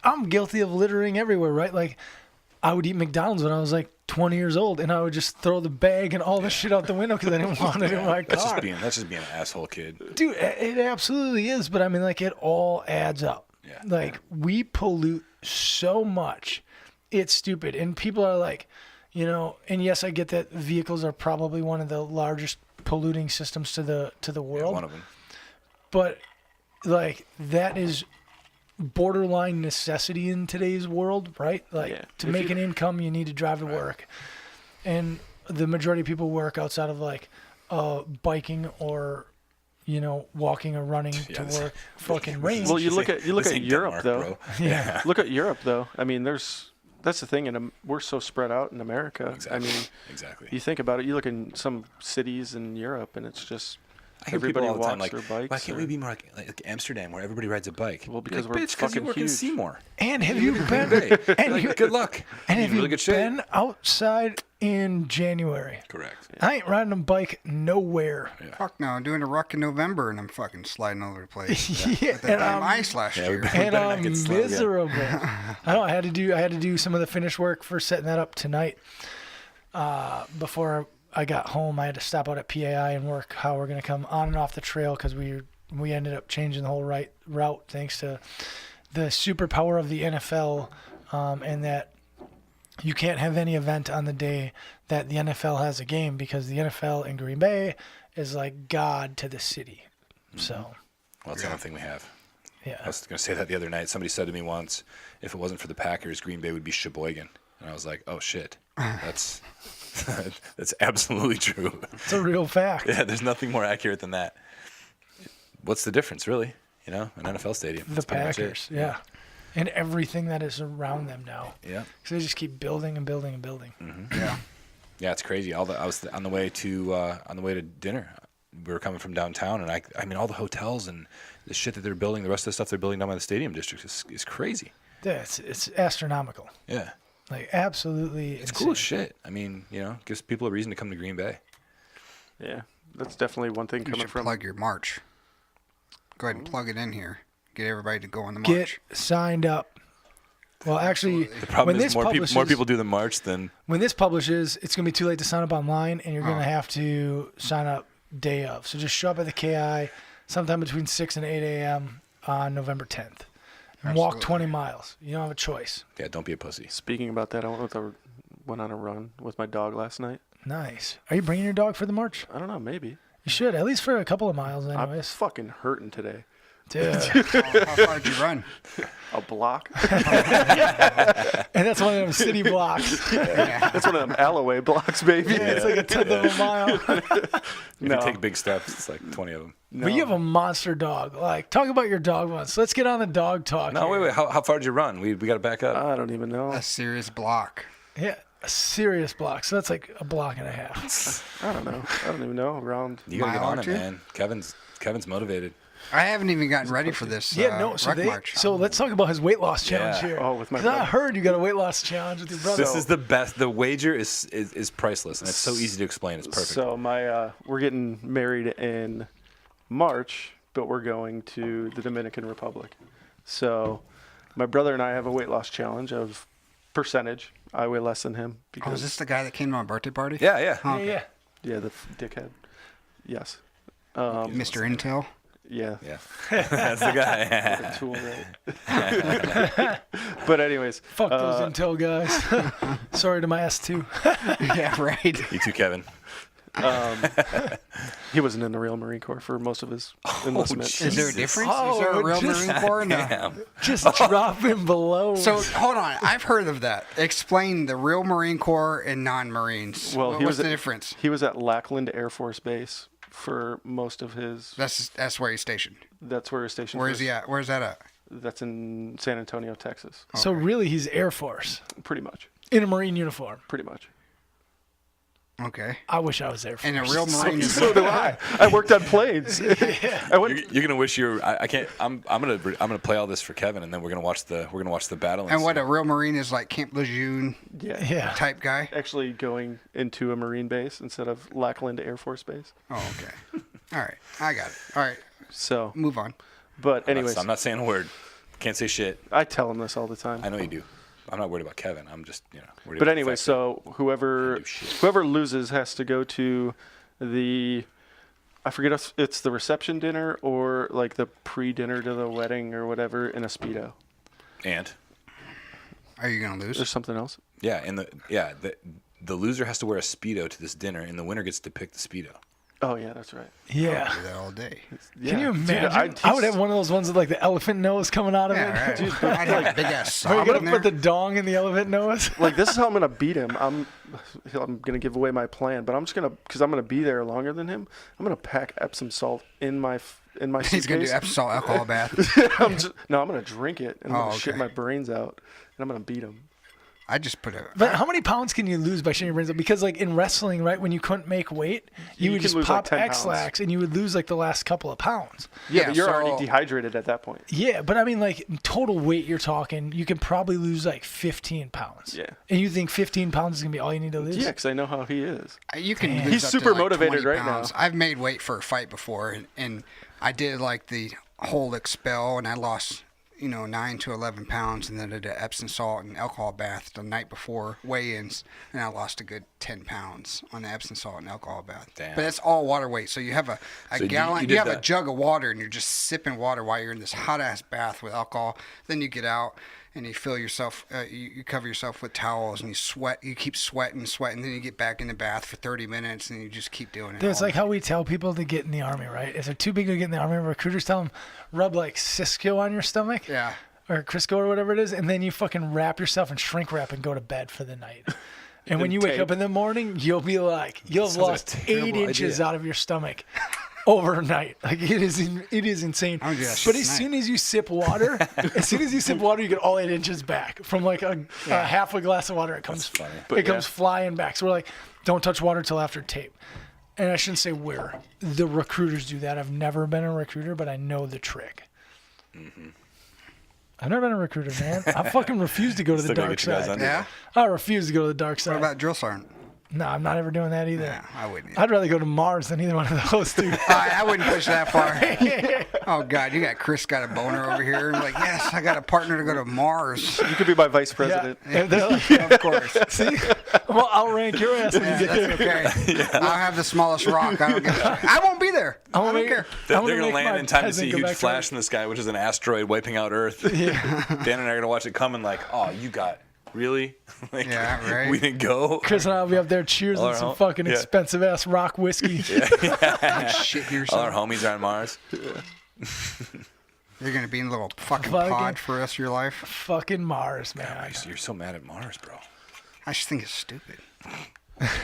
I'm guilty of littering everywhere, right? Like I would eat McDonald's when I was like 20 years old, and I would just throw the bag and all the shit out the window because I didn't want it in my That's car. just being an asshole kid. Dude, it absolutely is, but I mean, like, it all adds up. Yeah. Like, we pollute so much. It's stupid. And people are like, and yes, I get that vehicles are probably one of the largest polluting systems to the world. One of them. But, like, that is borderline necessity in today's world, right? Like, Yeah. to If make you- an income, you need to drive to work. And the majority of people work outside of, like, biking or, walking or running to work fucking range. Well, you look at This ain't Europe Denmark, though. bro. Yeah. Look at Europe though. I mean, that's the thing, and we're so spread out in America. Exactly. I mean, Exactly. you think about it. You look in some cities in Europe, and it's just I hear people everybody all the time walks like, their bikes. why can't we be more like Amsterdam, where everybody rides a bike? Well, because like, we're bitch, because you fucking work in huge. Seymour. And have you been? Hey, And like, you, good luck. and You're have in really you good shape. been outside in January? Correct. I ain't riding a bike nowhere. Fuck no, I'm doing a ruck in November and I'm fucking sliding all over the place. Yeah, With that damn ice last yeah, we year. better- and better not I'm get slow again. miserable. I had to do some of the finish work for setting that up tonight. Before I got home, I had to stop out at PAI and work how we're gonna come on and off the trail because we ended up changing the whole route thanks to the superpower of the NFL, and that you can't have any event on the day that the NFL has a game because the NFL in Green Bay is like God to the city. So, Well, that's the only thing we have. I yeah. was going to say that the other night. Somebody said to me once, if it wasn't for the Packers, Green Bay would be Sheboygan. And I was like, oh, shit. That's that's absolutely true. It's a real fact. Yeah, there's nothing more accurate than that. What's the difference, really? An NFL stadium. The That's pretty much it. Packers, yeah. And everything that is around them now. Yeah. So they just keep building and building and building. Yeah, it's crazy. I was on the way to dinner. We were coming from downtown, and I mean, all the hotels and the shit that they're building, the rest of the stuff they're building down by the stadium district is crazy. Yeah, it's astronomical. Yeah, Like absolutely it's insane. cool as shit. I mean, gives people a reason to come to Green Bay. Yeah, that's definitely one thing You coming should from. plug your march. Go ahead and plug it in here. Get everybody to go on the Get march. signed up. Well, actually, The problem when is this more publishes, people do the march than when this publishes, it's gonna be too late to sign up online, and you're gonna have to sign up day of. So just show up at the KI sometime between 6 and 8 a.m. on November 10th, and walk Absolutely. 20 miles. You don't have a choice. yeah. Don't be a pussy. Speaking about that, I went on a run with my dog last night. Nice. Are you bringing your dog for the march? I don't know, maybe. You should, at least for a couple of miles, I'm anyways. fucking hurting today. Dude. How far did you run? A block? And that's one of them city blocks. That's one of them Alloway blocks, baby. Yeah, it's like a tenth of a mile. If No. you take big steps, it's like 20 of them. But you have a monster dog. Like, talk about your dog once. Let's get on the dog talk. No, here. wait. How far did you run? We got to back up. I don't even know. A serious block. Yeah, a serious block. So that's like a block and a half. I don't know. I don't even know. Around. You gotta get mile on or it, two? man. Kevin's motivated. I haven't even gotten ready for this. Yeah, no. So ruck march. so let's talk about his weight loss challenge Yeah. here. Oh, with my 'Cause I brother. heard you got a weight loss challenge with your brother. This is the best. The wager is priceless, and it's so easy to explain. It's perfect. So we're getting married in March, but we're going to the Dominican Republic. So my brother and I have a weight loss challenge of percentage. I weigh less than him Oh, because is this the guy that came to my birthday party? yeah. yeah, yeah. yeah, the dickhead. Yes. Mr. Intel. Yeah. Yeah. That's the guy. Tool, right? But anyways, Fuck those Intel guys. Sorry to my ass too. Yeah, right. You too, Kevin. he wasn't in the real Marine Corps for most of his enlistment. jeez. Is there a Jesus. difference? Oh, Is there a real just- Marine Corps? No. Damn. Just dropping below. So hold on, I've heard of that. Explain the real Marine Corps and non-Marines. Well, What's he was the at- difference? He was at Lackland Air Force Base for most of his. That's where he's stationed. That's where his station. Where is he at? Where's that at? That's in San Antonio, Texas. So really, he's Air Force Pretty much. in a Marine uniform. Pretty much. Okay. I wish I was Air Force. And a real Marine is So do I. I worked on planes. I went. You're gonna wish you're. I can't. I'm gonna play all this for Kevin, and then we're gonna watch the battle. and what see. a real Marine is like Camp Lejeune Yeah. Yeah. type guy. Actually going into a Marine base instead of Lackland Air Force Base. Oh, okay. All right, I got it. All right, So, move on. but anyways, I'm not saying a word. Can't say shit. I tell him this all the time. I know you do. I'm not worried about Kevin. I'm just worried But about anyway, the fact so whoever do shit. whoever loses has to go to the, I forget if it's the reception dinner or like the pre-dinner to the wedding or whatever in a Speedo. and Are you gonna There's lose? something else. the loser has to wear a Speedo to this dinner, and the winner gets to pick the Speedo. Oh yeah, that's right. Yeah. Do that all day. Can you Dude, imagine? I would have one of those ones with like the elephant nose coming out of Yeah, it. right. I'd have a big ass Are you sob gonna in put there. the dong in the elephant nose? Like this is how I'm gonna beat him. I'm I'm gonna give away my plan, but I'm just gonna, because I'm gonna be there longer than him. I'm gonna pack Epsom salt in my suitcase. He's gonna do Epsom salt alcohol bath. I'm gonna drink it and I'm gonna shit okay. my brains out and I'm gonna beat him. I just put But how many pounds can you lose by shitting your brains out? Because like in wrestling, right, when you couldn't make weight, you would can just lose, pop like, 10 X-Lax and you would lose like the last couple of pounds. Yeah, Yeah, but you're so- already dehydrated at that point. Yeah, but I mean, like total weight, you're talking, you can probably lose like 15 pounds. Yeah. And you think 15 pounds is gonna be all you need to lose? Yeah, because I know how he is. You can Damn. lose He's up to, super like, motivated 20 right pounds. now. I've made weight for a fight before, and I did like the whole expel, and I lost 9 to 11 pounds, and then I did an Epsom salt and alcohol bath the night before weigh-ins, and I lost a good 10 pounds on the Epsom salt and alcohol bath. Damn. But it's all water weight, so you have a So you gallon, did you have a that. jug of water, and you're just sipping water while you're in this hot-ass bath with alcohol. Then you get out, and you fill yourself, you cover yourself with towels, and you sweat. You keep sweating, then you get back in the bath for 30 minutes, and you just keep doing it. It's all like how we tell people to get in the army, right? If they're too big to get in the army, recruiters tell them, rub like Cisco on your stomach. Yeah. Or Crisco or whatever it is, and then you fucking wrap yourself in shrink wrap and go to bed for the night. And when you wake tape. up in the morning, you'll be like, you'll have Sounds like a lost terrible 8 inches idea. out of your stomach overnight. Like it is insane. I'm gonna do that But shit as tonight. soon as you sip water, you get all 8 inches back from like a half a glass of water. It comes, funny. it comes flying back. So we're like, don't touch water till after tape. And I shouldn't say where the recruiters do that. I've never been a recruiter, but I know the trick. Mm-hmm. I've never been a recruiter, man. I fucking refuse to go to the Still gonna dark get you guys side. under Yeah. I refuse to go to the dark side. What about drill sergeant? No, I'm not ever doing that either. Yeah, I wouldn't. Either. I'd rather go to Mars than either one of those two. I wouldn't push that far. Oh God, you got Chris got a boner over here. I'm like, yes, I got a partner to go to Mars. You could be my vice president. Yeah. And they're like, Of course. see? Well, I'll rank your ass when Yeah, you get there. that's okay. I'll have the smallest rock. I don't give a shit. I won't be there. I don't care. They're I'm going to make land my in time to peasant see a go huge back to flash Earth. in the sky, which is an asteroid wiping out Earth. Dan and I are going to watch it come and like, oh, you got, really? Like, Yeah, right. We didn't go? Chris and I will be up there cheers All and our some home- fucking yeah. expensive ass rock whiskey. Shit All our yourself. homies are on Mars. You're gonna be in a little fucking Fucking- pod for the rest of your life. Fucking Mars, man. You're so mad at Mars, bro. I just think it's stupid.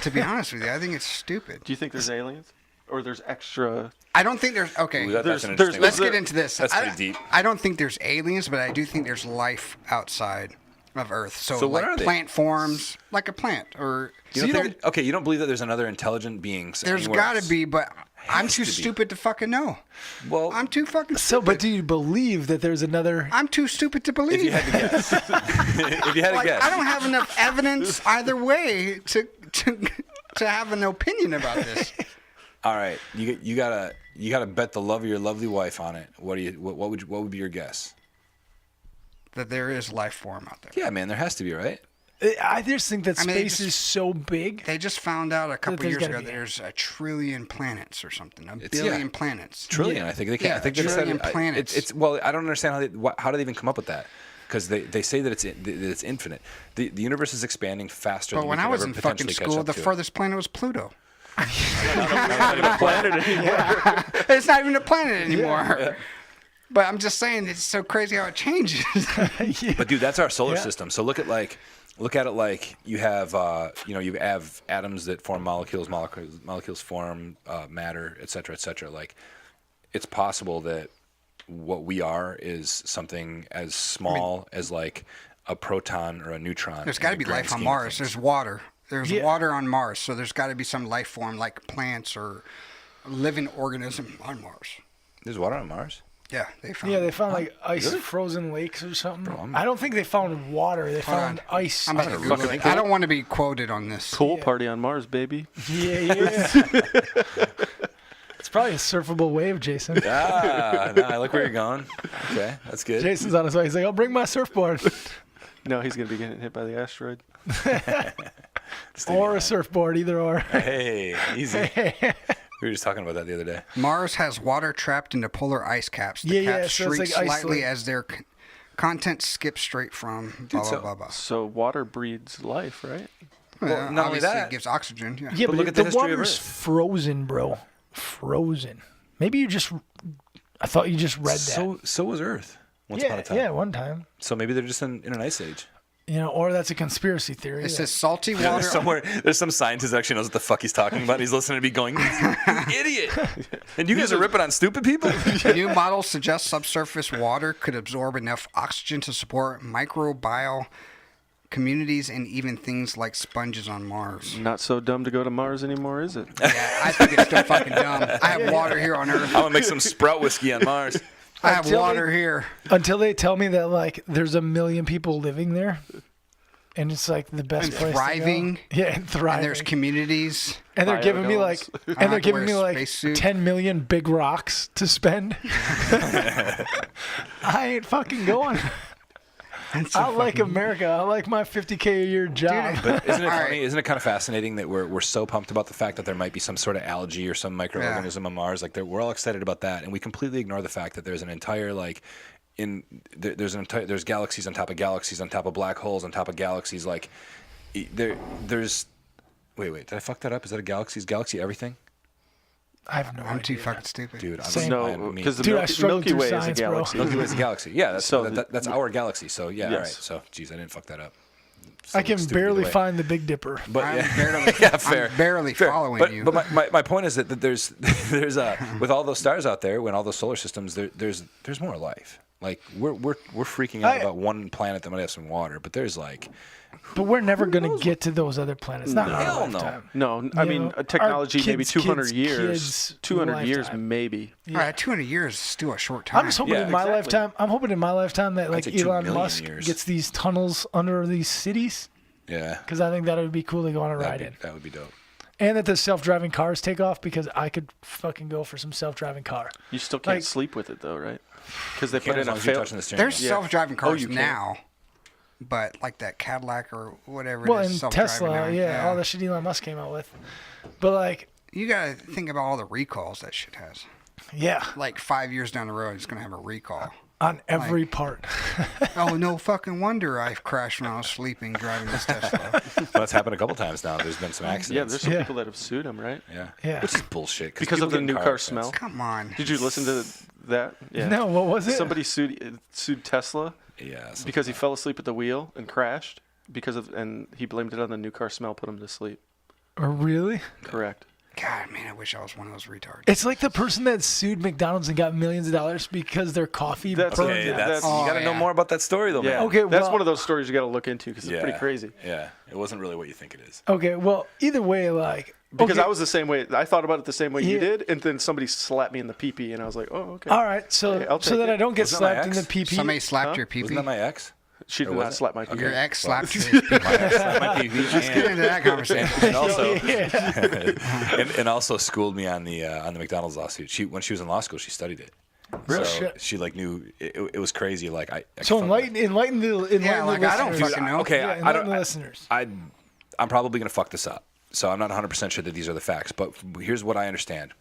To be honest with you, I think it's stupid. Do you think there's aliens? Or there's extra... I don't think there's okay. Ooh, that's There's- an there's- interesting Let's one. get into this. That's I- pretty deep. I don't think there's aliens, but I do think there's life outside of Earth. So So what like are they? plant forms, like a plant, or You don't think, okay, you don't believe that there's another intelligent being there's anywhere got to else? be, but I'm Has too to be. stupid to fucking know. Well, I'm too fucking So, stupid. but do you believe that there's another? I'm too stupid to believe. if you had to guess. If you had to Like, guess. I don't have enough evidence either way to have an opinion about this. All right, you gotta bet the love of your lovely wife on it. What would be your guess? That there is life form out there. Yeah, man, there has to be, right? I just think that I mean, space is so big. They just found out a couple there's years gotta ago be. there's 1 trillion planets or something. A It's- billion yeah. planets. Trillion, I think they can. Yeah, I think a they said trillion planets. It's well, I don't understand how do they even come up with that? Because they say that it's infinite. The universe is expanding faster. But than when we I could was ever in fucking potentially catch school, up the to it. furthest planet was Pluto. planet anymore. It's not even a planet anymore. But I'm just saying, it's so crazy how it changes. But dude, that's our solar Yeah. system. So look at it like you have you have atoms that form molecules form matter, et cetera. Like it's possible that what we are is something as small as like a proton or a neutron. There's in got the to be grand life on scheme of Mars. things. There's water. There's Yeah. water on Mars, so there's got to be some life form like plants or a living organism on Mars. There's water on Mars. Yeah, they found. Yeah, they found like ice Really? frozen lakes or something. I'm- I don't think they found water. They Hold found on. ice. I'm about to Fucking Google it. cool. I don't want to be quoted on this. Pool party on Mars, baby. Yeah. It's probably a surfable wave, Jason. No, I like where you're going. Okay, that's good. Jason's on his way. He's like, I'll bring my surfboard No, he's going to be getting hit by the asteroid. or a surfboard, either or. Hey, easy. We were just talking about that the other day. Mars has water trapped into polar ice caps. The Yeah, caps so it's shriek like slightly isolate. as their content skips straight from blah, so- blah, blah, blah. So water breeds life, right? Well, not only obviously that- it gives oxygen. Yeah. Yeah, But but look at the the history of water's Earth. frozen, bro. Frozen. Maybe you just. I thought you just read that. So was Earth once upon a time. Yeah, one time. So maybe they're just in an ice age. or that's a conspiracy theory. It says salty water. Somewhere, there's some scientist that actually knows what the fuck he's talking about. He's listening to me going, "You idiot!" And you guys are ripping on stupid people. New models suggest subsurface water could absorb enough oxygen to support microbial communities and even things like sponges on Mars. Not so dumb to go to Mars anymore, is it? Yeah, I think it's still fucking dumb. I have water here on Earth. I'm gonna make some sprout whiskey on Mars. I have Until water here. Until they tell me that like there's 1 million people living there, and it's like the best And place thriving. to go. Yeah, and thriving. And there's communities. And they're giving me like, Biodomes. and they're have to giving wear me a like spacesuit. 10 million big rocks to spend. I ain't fucking going. I like America. I like my $50K a year job. But isn't it All funny? right. Isn't it kind of fascinating that we're so pumped about the fact that there might be some sort of algae or some microorganism on Mars? Like we're all excited about that, and we completely ignore the fact that there's an entire there's galaxies on top of galaxies on top of black holes on top of galaxies. Like there's wait, did I fuck that up? Is that a galaxy? Is galaxy everything? I have no I'm too idea. fucking stupid. Dude, I'm Same. No, because the Dude, I Milky, struggled Milky through Way science, is a bro. galaxy. Milky Way's a galaxy. Yeah, that's So that's our galaxy. So yeah, all right. Yes. So geez, I didn't fuck that up. I can Stupid barely either way. find the Big Dipper. But I'm yeah, barely, yeah, fair. I'm barely fair. following but, you. But my point is that there's with all those stars out there, when all those solar systems, there's more life. Like we're freaking out about one planet that might have some water, but there's like, But we're never going to get to those other planets. Not in our Hell no. lifetime. No, I You mean, know, our technology maybe kids' 200 kids' years. kids' 200 years lifetime. maybe. All right, 200 years is still a short time. I'm just hoping Yeah, in my exactly. lifetime. I'm hoping in my lifetime that like say 2 Elon million Musk years. gets these tunnels under these cities, yeah, because I think that would be cool to go on a ride in. that would be dope. And that the self-driving cars take off, because I could fucking go for some self-driving car. You still can't Like- sleep with it though, right? Because they Can't put as in long a as you're fail. touching the steering There's wheel. self-driving cars you can. now, but like that Cadillac or whatever Well, it is, and self-driving Tesla, now. yeah, all the shit Elon Musk came out with. But like, You gotta think about all the recalls that shit has. yeah, Like 5 years down the road, it's gonna have a recall. on every part. Oh, no fucking wonder I crashed when I was sleeping driving this Tesla. Well, that's happened a couple times now. There's been some Yeah, accidents. there's some Yeah. people that have sued him, right? Yeah. Yeah. Which is bullshit. Because people of the get in new car accidents. smell. Come on. Did you listen to that? Yeah. No, what was it? Somebody sued Tesla Yeah. something because he like fell asleep at the wheel and crashed and he blamed it on the new car smell, put him to sleep. Or really? Correct. God, man, I wish I was one of those retards. It's like the person that sued McDonald's and got millions of dollars because their coffee That's- burned. Okay, Yeah, that's, that's- you got to know yeah. more about that story, though, Yeah. man. Okay, That's well- one of those stories you got to look into because it's pretty crazy. Yeah, it wasn't really what you think it is. Okay, well, either way, like, Because okay, I was the same way. I thought about it the same way you Yeah. did, and then somebody slapped me in the pee-pee, and I was like, "Oh, okay." all right, so Okay, I'll so take that it. I don't get Wasn't that my slapped in the ex? PP. Somebody slapped Huh? your pee-pee? Wasn't that my ex? She Or did was not it? slap my pee-pee. Your ex slapped Well, your pee-pee. my PV Get into that conversation. and also Yeah. and also schooled me on the McDonald's lawsuit. When she was in law school, she studied it. Real So shit. she like knew it was crazy. Like I So fuck enlighten the like, listeners. I don't fucking know. Okay, Yeah, I enlighten don't. the listeners. I'm probably gonna fuck this up. So I'm not 100% sure that these are the facts. But here's what I understand.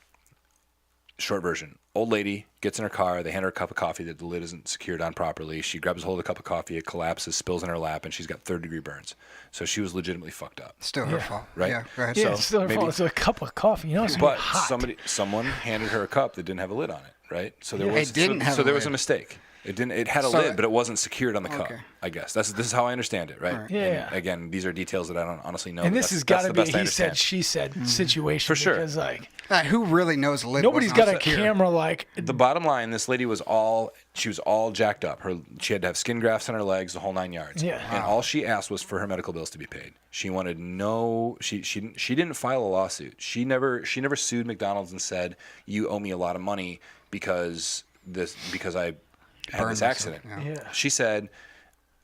Short version: old lady gets in her car. They hand her a cup of coffee that the lid isn't secured on properly. She grabs a hold of the cup of coffee. It collapses, spills in her lap, and she's got third-degree burns. So she was legitimately fucked up. Still her Yeah. fault. Right? Yeah, go ahead. Yeah, So it's still her maybe- fault. It's a cup of coffee. You know, it's gonna But be hot. someone handed her a cup that didn't have a lid on it, right? So there Yeah. was It didn't have so a there was lid. a mistake. It didn't. It had a So lid, but it wasn't secured on the cup. Okay. I guess this is how I understand it, right? Right. Yeah, And yeah. Again, these are details that I don't honestly know. And but this that's- has got that's to the be a best I he said, understand. she said situation. For sure. Because, like, Who really knows the lid nobody's wasn't got a secure? camera like. The bottom line: this lady was all jacked up. She had to have skin grafts on her legs, the whole 9 yards. Yeah. And all she asked was for her medical bills to be paid. She wanted no. She didn't file a lawsuit. She never sued McDonald's and said, "You owe me a lot of money because I had Burned this myself, accident." yeah. Yeah. She said,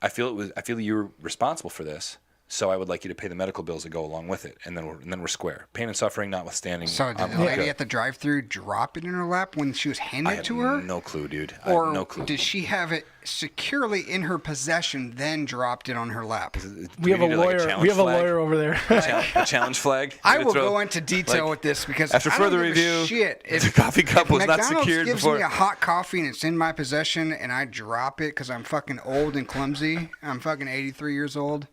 I feel you were responsible for this, so I would like you to pay the medical bills that go along with it, and then we're square. Pain and suffering notwithstanding. So did I'm the good." lady at the drive-thru drop it in her lap when she was I handed have to her? no clue, dude. I Or have no clue. did she have it securely in her possession, then dropped it on her lap? We have a need, like, lawyer. challenge We have a flag? lawyer over there. A challenge flag. I You will throw- go into detail like, with this because after I further don't give a review, shit. the coffee cup if was not McDonald's secured gives before. me a hot coffee and it's in my possession and I drop it because I'm fucking old and clumsy. I'm fucking 83 years old.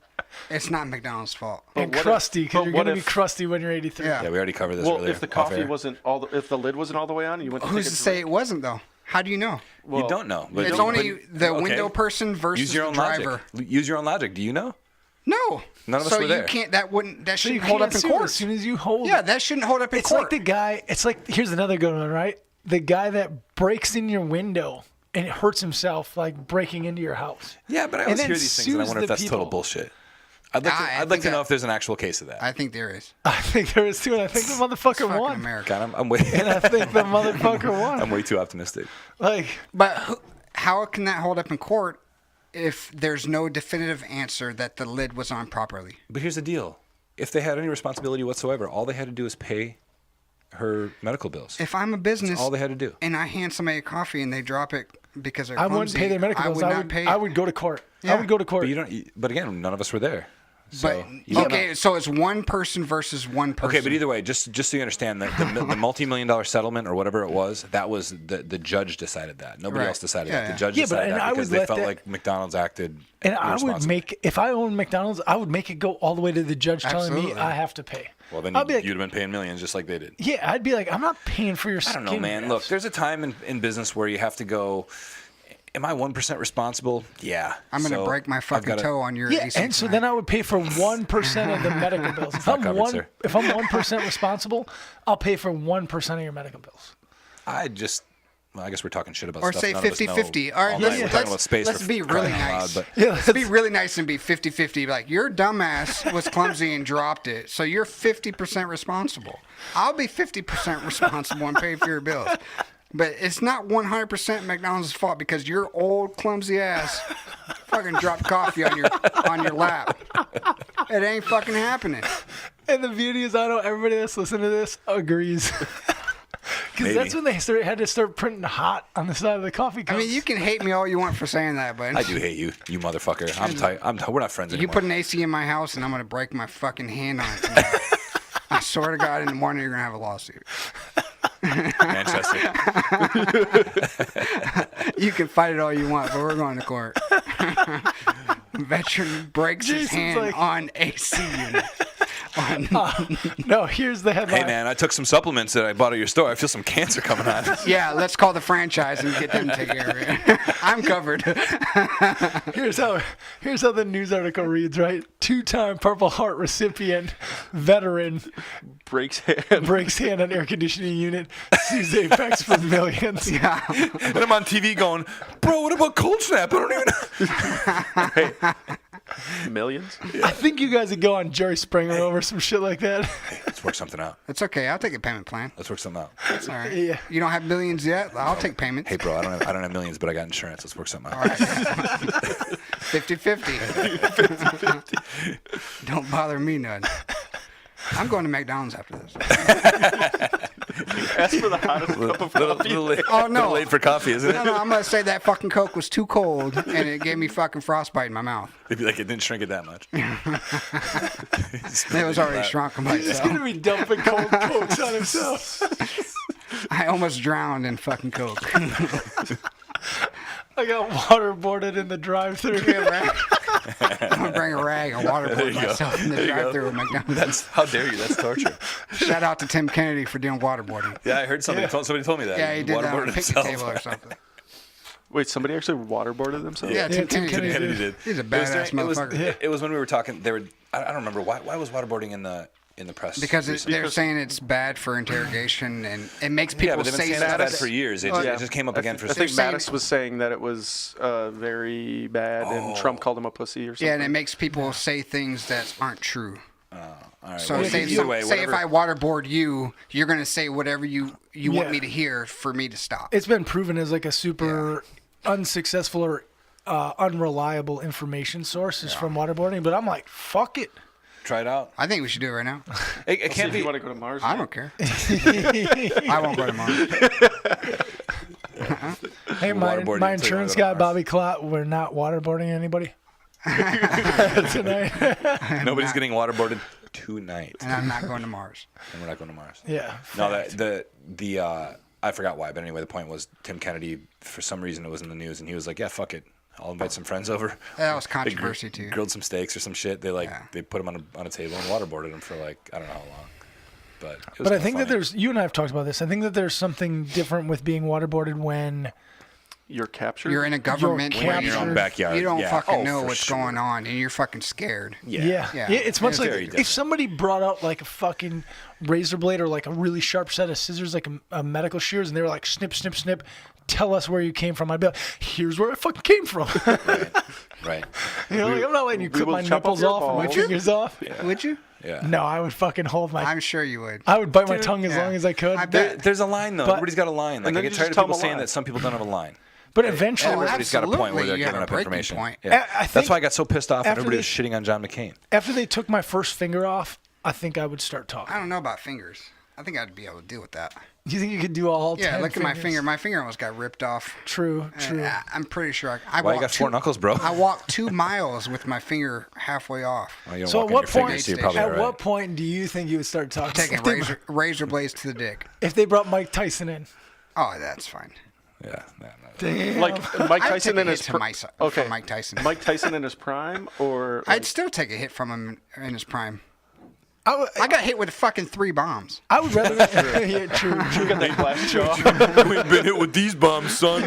It's not McDonald's fault. And what if- crusty, because but you're what going to be if- crusty when you're 83. Yeah. Yeah, we already covered this Well, earlier. if the off coffee air. wasn't if the lid wasn't all the way on, and you went to Who's take to a say drink- it wasn't though? How do you know? Well, you don't know. But It's only the window person versus Use your the own driver. logic. Use your own logic. Do you know? No. None of us so were you there. can't. That So you shouldn't hold can't up in sue court. as soon as you hold Yeah, it. that shouldn't hold up in It's court. like the guy. It's like here's another good one, right? The guy that breaks in your window and hurts himself, like breaking into your house. Yeah, but I And always then hear these things, and I sues wonder the if that's total people. bullshit. I'd like to, I I'd like think to know that- if there's an actual case of that. I think there is. I think there is too, and I think the motherfucker Fucking won. America. God, I'm way, And I think the motherfucker won. I'm way too optimistic. Like, But how can that hold up in court if there's no definitive answer that the lid was on properly? But here's the deal: if they had any responsibility whatsoever, all they had to do is pay her medical bills. If I'm a business That's all they had to do. and I hand somebody a coffee and they drop it because they're I wouldn't clumsy, pay their medical bills. I would not pay. I would go to court. I Yeah. would go to court. But you don't. But again, none of us were there. So But you don't okay, know. so it's one person versus one person. Okay, but either way, just so you understand that the multi-million-dollar settlement or whatever it was, that was the judge decided that. Nobody Right. else decided Yeah, that. yeah. The judge Yeah, but- decided and that I because would they let felt that- like McDonald's acted And I would irresponsibly. make, if I owned McDonald's, I would make it go all the way to the judge telling me Absolutely. I have to pay. Well, then I'd be like, you'd have been paying millions just like they did. yeah, I'd be like, I'm not paying for your I skin. don't know, man. Look, grafts. there's a time in business where you have to go, am I 1% responsible? Yeah. I'm going to So break my I've fucking gotta- toe on your Yeah, AC and so tonight. then I would pay for 1% of the medical bills. If Not I'm covered, sir. if I'm 1% responsible, I'll pay for 1% of your medical bills. Well, I guess we're talking shit about Or stuff say none of us know 50-50. All right, all let's, night. We're talking about space let's for be really crying out nice. loud, Yeah, Let's be really nice and be 50-50. Like, your dumbass was clumsy and dropped it, so you're 50% responsible. I'll be 50% responsible and pay for your bills. But it's not 100% McDonald's fault because your old clumsy ass fucking dropped coffee on your lap. It ain't fucking happening. And the beauty is, I know everybody that's listening to this agrees. Because that's when they had to start printing hot on the side of the coffee cups. I mean, you can hate me all you want for saying that, but I do hate you, you motherfucker. We're not friends you anymore. put an AC in my house and I'm going to break my fucking hand on it tonight. I swear to God, in the morning you're going to have a lawsuit. Manchester. You can fight it all you want, but we're going to court. Veteran breaks his Jason's hand like- on AC unit. no, here's the headline. Hey man, I took some supplements that I bought at your store. I feel some cancer coming on. Yeah, let's call the franchise and get them to take care of it. I'm covered. Here's how the news article reads, right? 2-time Purple Heart recipient, veteran, breaks hand. breaks hand on air conditioning unit, sues Apex for millions. Yeah. And I'm on TV going, bro, what about Cold Snap? I don't even know. Millions. I think you guys would go on Jerry Springer over some shit like that. Let's work something out. It's okay. I'll take a payment plan. Let's work something out. It's all right. Yeah. You don't have millions yet? I'll take payments. Hey bro, I don't have millions, but I got insurance. Let's work something out. All right. 50-50. Don't bother me none. I'm going to McDonald's after this. Ask for the hottest cup of coffee. Oh, no. Little late for coffee, isn't it? No, I'm going to say that fucking Coke was too cold and it gave me fucking frostbite in my mouth. They'd be like, it didn't shrink it that much. It was already shrunk on He's myself. gonna be dumping cold cokes on himself. I almost drowned in fucking Coke. I got waterboarded in the drive-thru. I'm going to bring a rag and waterboard you go. myself in the There you go. drive-thru at McDonald's. That's how dare you? That's torture. Shout out to Tim Kennedy for doing waterboarding. Yeah, I heard somebody told me that. Yeah, he did that on a waterboarded picnic himself. table or something. Wait, somebody actually waterboarded themselves? Yeah, Tim Tim Kennedy. Kennedy Kennedy did. He's a It was badass during- motherfucker. It was when we were talking. They were. I don't remember why. Why was waterboarding in the press? Because recently? they're saying it's bad for interrogation and it makes people yeah, but they've been say saying it's bad stuff. for years. It just came up again for. I think saying- Mattis was saying that it was very bad, and Trump called him a pussy or something. Yeah, and it makes people say things that aren't true. All right, So well, say, either way, say if I waterboard you, you're going to say whatever you want Yeah. me to hear for me to stop. It's been proven as like a super unsuccessful or unreliable information source is from waterboarding, but I'm like, fuck it. try it out. I think we should do it right now. It See can't if be. you want to go to Mars. I don't care. I won't go tomorrow. Hey, my Waterboarding until you insurance go to guy, Mars. Bobby Clot, we're not waterboarding anybody tonight. Nobody's getting waterboarded tonight, And I'm not going to Mars. and we're not going to Mars. Yeah. No, fact. the I forgot why, but anyway, the point was Tim Kennedy. For some reason, it was in the news, and he was like, "Yeah, fuck it, I'll invite some friends over." That was They controversy, too. Grilled some steaks or some shit. They Yeah. they put him on a table and waterboarded him for like I don't know how long. But it was But I kinda think that funny. there's, you and I have talked about this. I think that there's something different with being waterboarded when You're captured. You're in a government You're where in your own captured. backyard. you don't yeah. fucking Oh, know for what's sure. going on, and you're fucking scared. Yeah. Yeah. It's much It's like very if different. somebody brought out like a fucking razor blade or like a really sharp set of scissors, like a medical shears, and they were like, snip, snip, snip, tell us where you came from. I'd be like, here's where I fucking came from. Right. You know, like, I'm not letting you we clip will my chop off nipples your off and my balls. fingers off. Would you? Yeah. No, I would fucking hold my. I'm sure you would. I would bite my Dude, tongue as yeah. long as I could. I bet. There's a line though. But- Everybody's got a line. Like I then get you tired just of tell people them a saying lie. that some people don't have a line. But eventually, Oh, Everybody's got a point where absolutely, they're you have giving a up breaking information. point. Yeah. I That's think why I got so pissed off when after everybody they- was shitting on John McCain. after they took my first finger off, I think I would start talking. I don't know about fingers. I think I'd be able to deal with that. You think you could do all 10 Yeah, look at my fingers? finger. My finger almost got ripped off. True. I'm pretty sure I Why you walked got four knuckles, bro? I walked 2 miles with my finger halfway off. Well, you don't So walk at on what your fingers, point? so you're probably At all right. what point do you think you would start talking? Taking If they- razor blades to the dick. If they brought Mike Tyson in, Oh, that's fine. Yeah. No. damn. like Mike I'd Tyson take a in hit his to okay. from Mike Tyson. Mike Tyson in his prime, or I'd still take a hit from him in his prime. I I got hit with fucking 3 bombs. would rather. Yeah, true. you got that glass jaw. We ain't been hit with these bombs, son.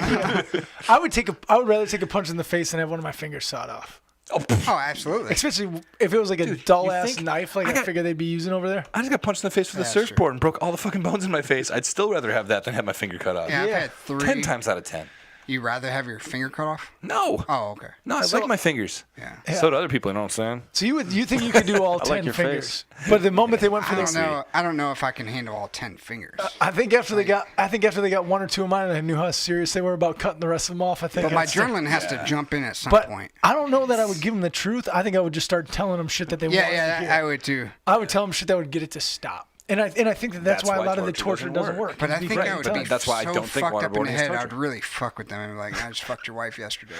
I would rather take a punch in the face than have one of my fingers sawed off. Oh, absolutely. Especially if it was like a dull you ass think- knife, like I figure they'd be using over there. I just got punched in the face with a That's true. surfboard and broke all the fucking bones in my face. I'd still rather have that than have my finger cut off. Yeah, I've Yeah. had 3. 10 times out of 10. You rather have your finger cut off? No. Oh, okay. No, I So- like my fingers. Yeah. So do other people, you know what I'm saying? So you think you could do all I 10 like your fingers? But the moment they went for I the don't know. I don't know if I can handle all 10 fingers. I think after they got 1 or 2 of mine, and I knew how serious they were about cutting the rest of them off. I think. But my I'd start- adrenaline has to jump in at some But point. I don't know that I would give them the truth. I think I would just start telling them shit that they want to Yeah, hear. I would too. I would tell them shit that would get it to stop. And I think that that's why a lot of the torture doesn't work. But I Because think you I would can't be tell. That's why I so don't think fucked up in the waterboarding is head. torture. I'd really fuck with them and be like, I just fucked your wife yesterday.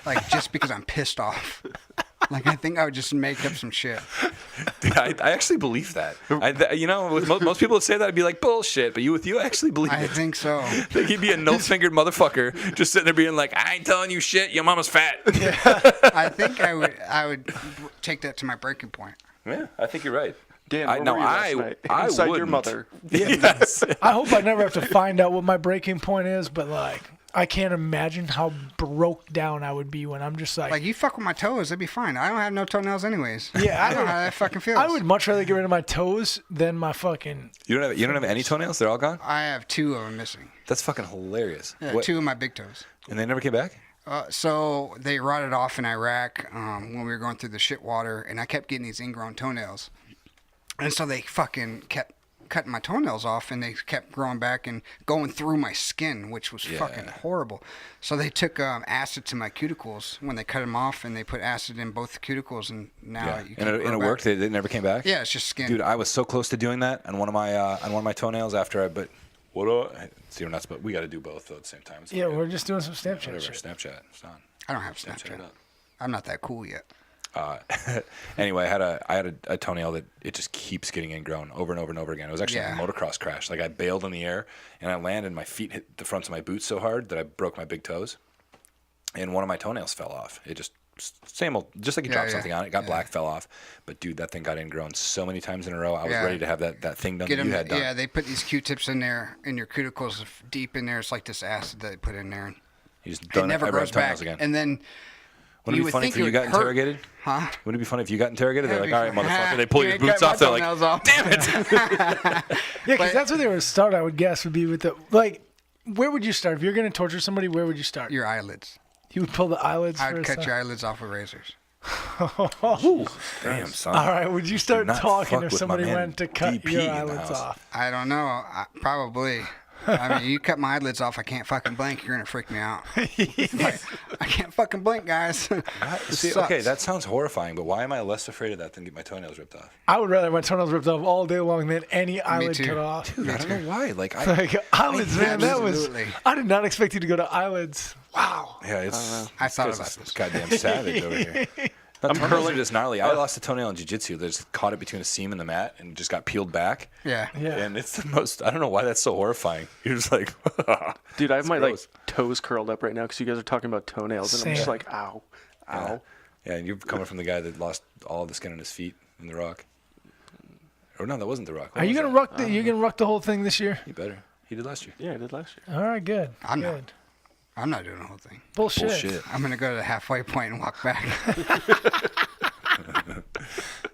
Like, just because I'm pissed off. Like, I think I would just make up some shit. Dude, I actually believe that. With most people would say that, I'd be like, bullshit. But with you, I actually believe I it. think so. Like he'd be a no-fingered motherfucker just sitting there being like, I ain't telling you shit. Your mama's fat. I think I would take that to my breaking point. Yeah, I think you're right. Dan, I where know were you last night? I Inside your wouldn't. mother. Yes. I hope I never have to find out what my breaking point is, but like I can't imagine how broke down I would be when I'm just Like, you fuck with my toes, that'd be fine. I don't have no toenails anyways. Yeah, I know how that fucking feels. I would much rather get rid of my toes than my fucking. You don't have any toenails? They're all gone? I have 2 of them missing. That's fucking hilarious. Yeah, What- 2 of my big toes. And they never came back? So they rotted off in Iraq when we were going through the shit water, and I kept getting these ingrown toenails. And so they fucking kept cutting my toenails off, and they kept growing back and going through my skin, which was fucking horrible. So they took acid to my cuticles when they cut them off, and they put acid in both the cuticles, and now you And can it worked? They never came back? Yeah, it's just skin. Dude, I was so close to doing that on one of my toenails after but see, we're not supposed. We got to do both though at the same time. It's Yeah, okay. we're just doing some Snapchat Whatever. shit. Snapchat. It's on. I don't have Snapchat Snapchat. it up. I'm not that cool yet. Anyway, I had a toenail that it just keeps getting ingrown over and over and over again. It was actually a motocross crash. Like I bailed in the air and I landed and my feet hit the fronts of my boots so hard that I broke my big toes. And one of my toenails fell off. It just same old, just like you dropped something on it, got black, fell off. But dude, that thing got ingrown so many times in a row. I was ready to have that thing done Get that them, you had done. yeah, they put these Q-tips in there, in your cuticles, deep in there. It's like this acid that they put in there. You just It don't never ever grows have toenails back. again. And then Wouldn't you it be would funny think if you it got would hurt. interrogated? Huh? Wouldn't it be funny if you got interrogated? They're like, That'd all be right, fun. motherfucker. They pull You your ain't got boots my off. They're like, toenails off. damn it. Yeah, because But- that's where they would start. I would guess would be with the like. Where would you start if you're going to torture somebody? Where would you start? Your eyelids. You would pull the eyelids. I would first, cut huh? your eyelids off with razors. Damn, son. All right. Would you start not talking fuck if with somebody my man went to cut DP your in the eyelids house. off? I don't know. Probably. I mean, you cut my eyelids off, I can't fucking blink. You're gonna freak me out. Like, I can't fucking blink, guys. See, Sucks. okay, that sounds horrifying, but why am I less afraid of that than get my toenails ripped off? I would rather have my toenails ripped off all day long than any eyelid too. cut off. Dude, I don't know why. Like, Like eyelids, man. That was. Absolutely. I did not expect you to go to eyelids. Wow. yeah, it's. I thought it's about this. goddamn savage over here. I'm curling just gnarly. I lost a toenail in jiu-jitsu. They just caught it between a seam and the mat and just got peeled back. Yeah. Yeah. And it's the most. I don't know why that's so horrifying. You're just like, Dude, I have my gross. toes curled up right now because you guys are talking about toenails, and I'm just Same. like, ow, ow. yeah. And you're coming from the guy that lost all the skin on his feet in the rock. Or no, that wasn't The Rock. What Are you was gonna that? ruck the? You gonna ruck the whole thing this year? You better. He did last year. Yeah, I did last year. All right, good. I'm not. good. I'm not doing the whole thing. Bullshit. Bullshit. I'm gonna go to the halfway point and walk back.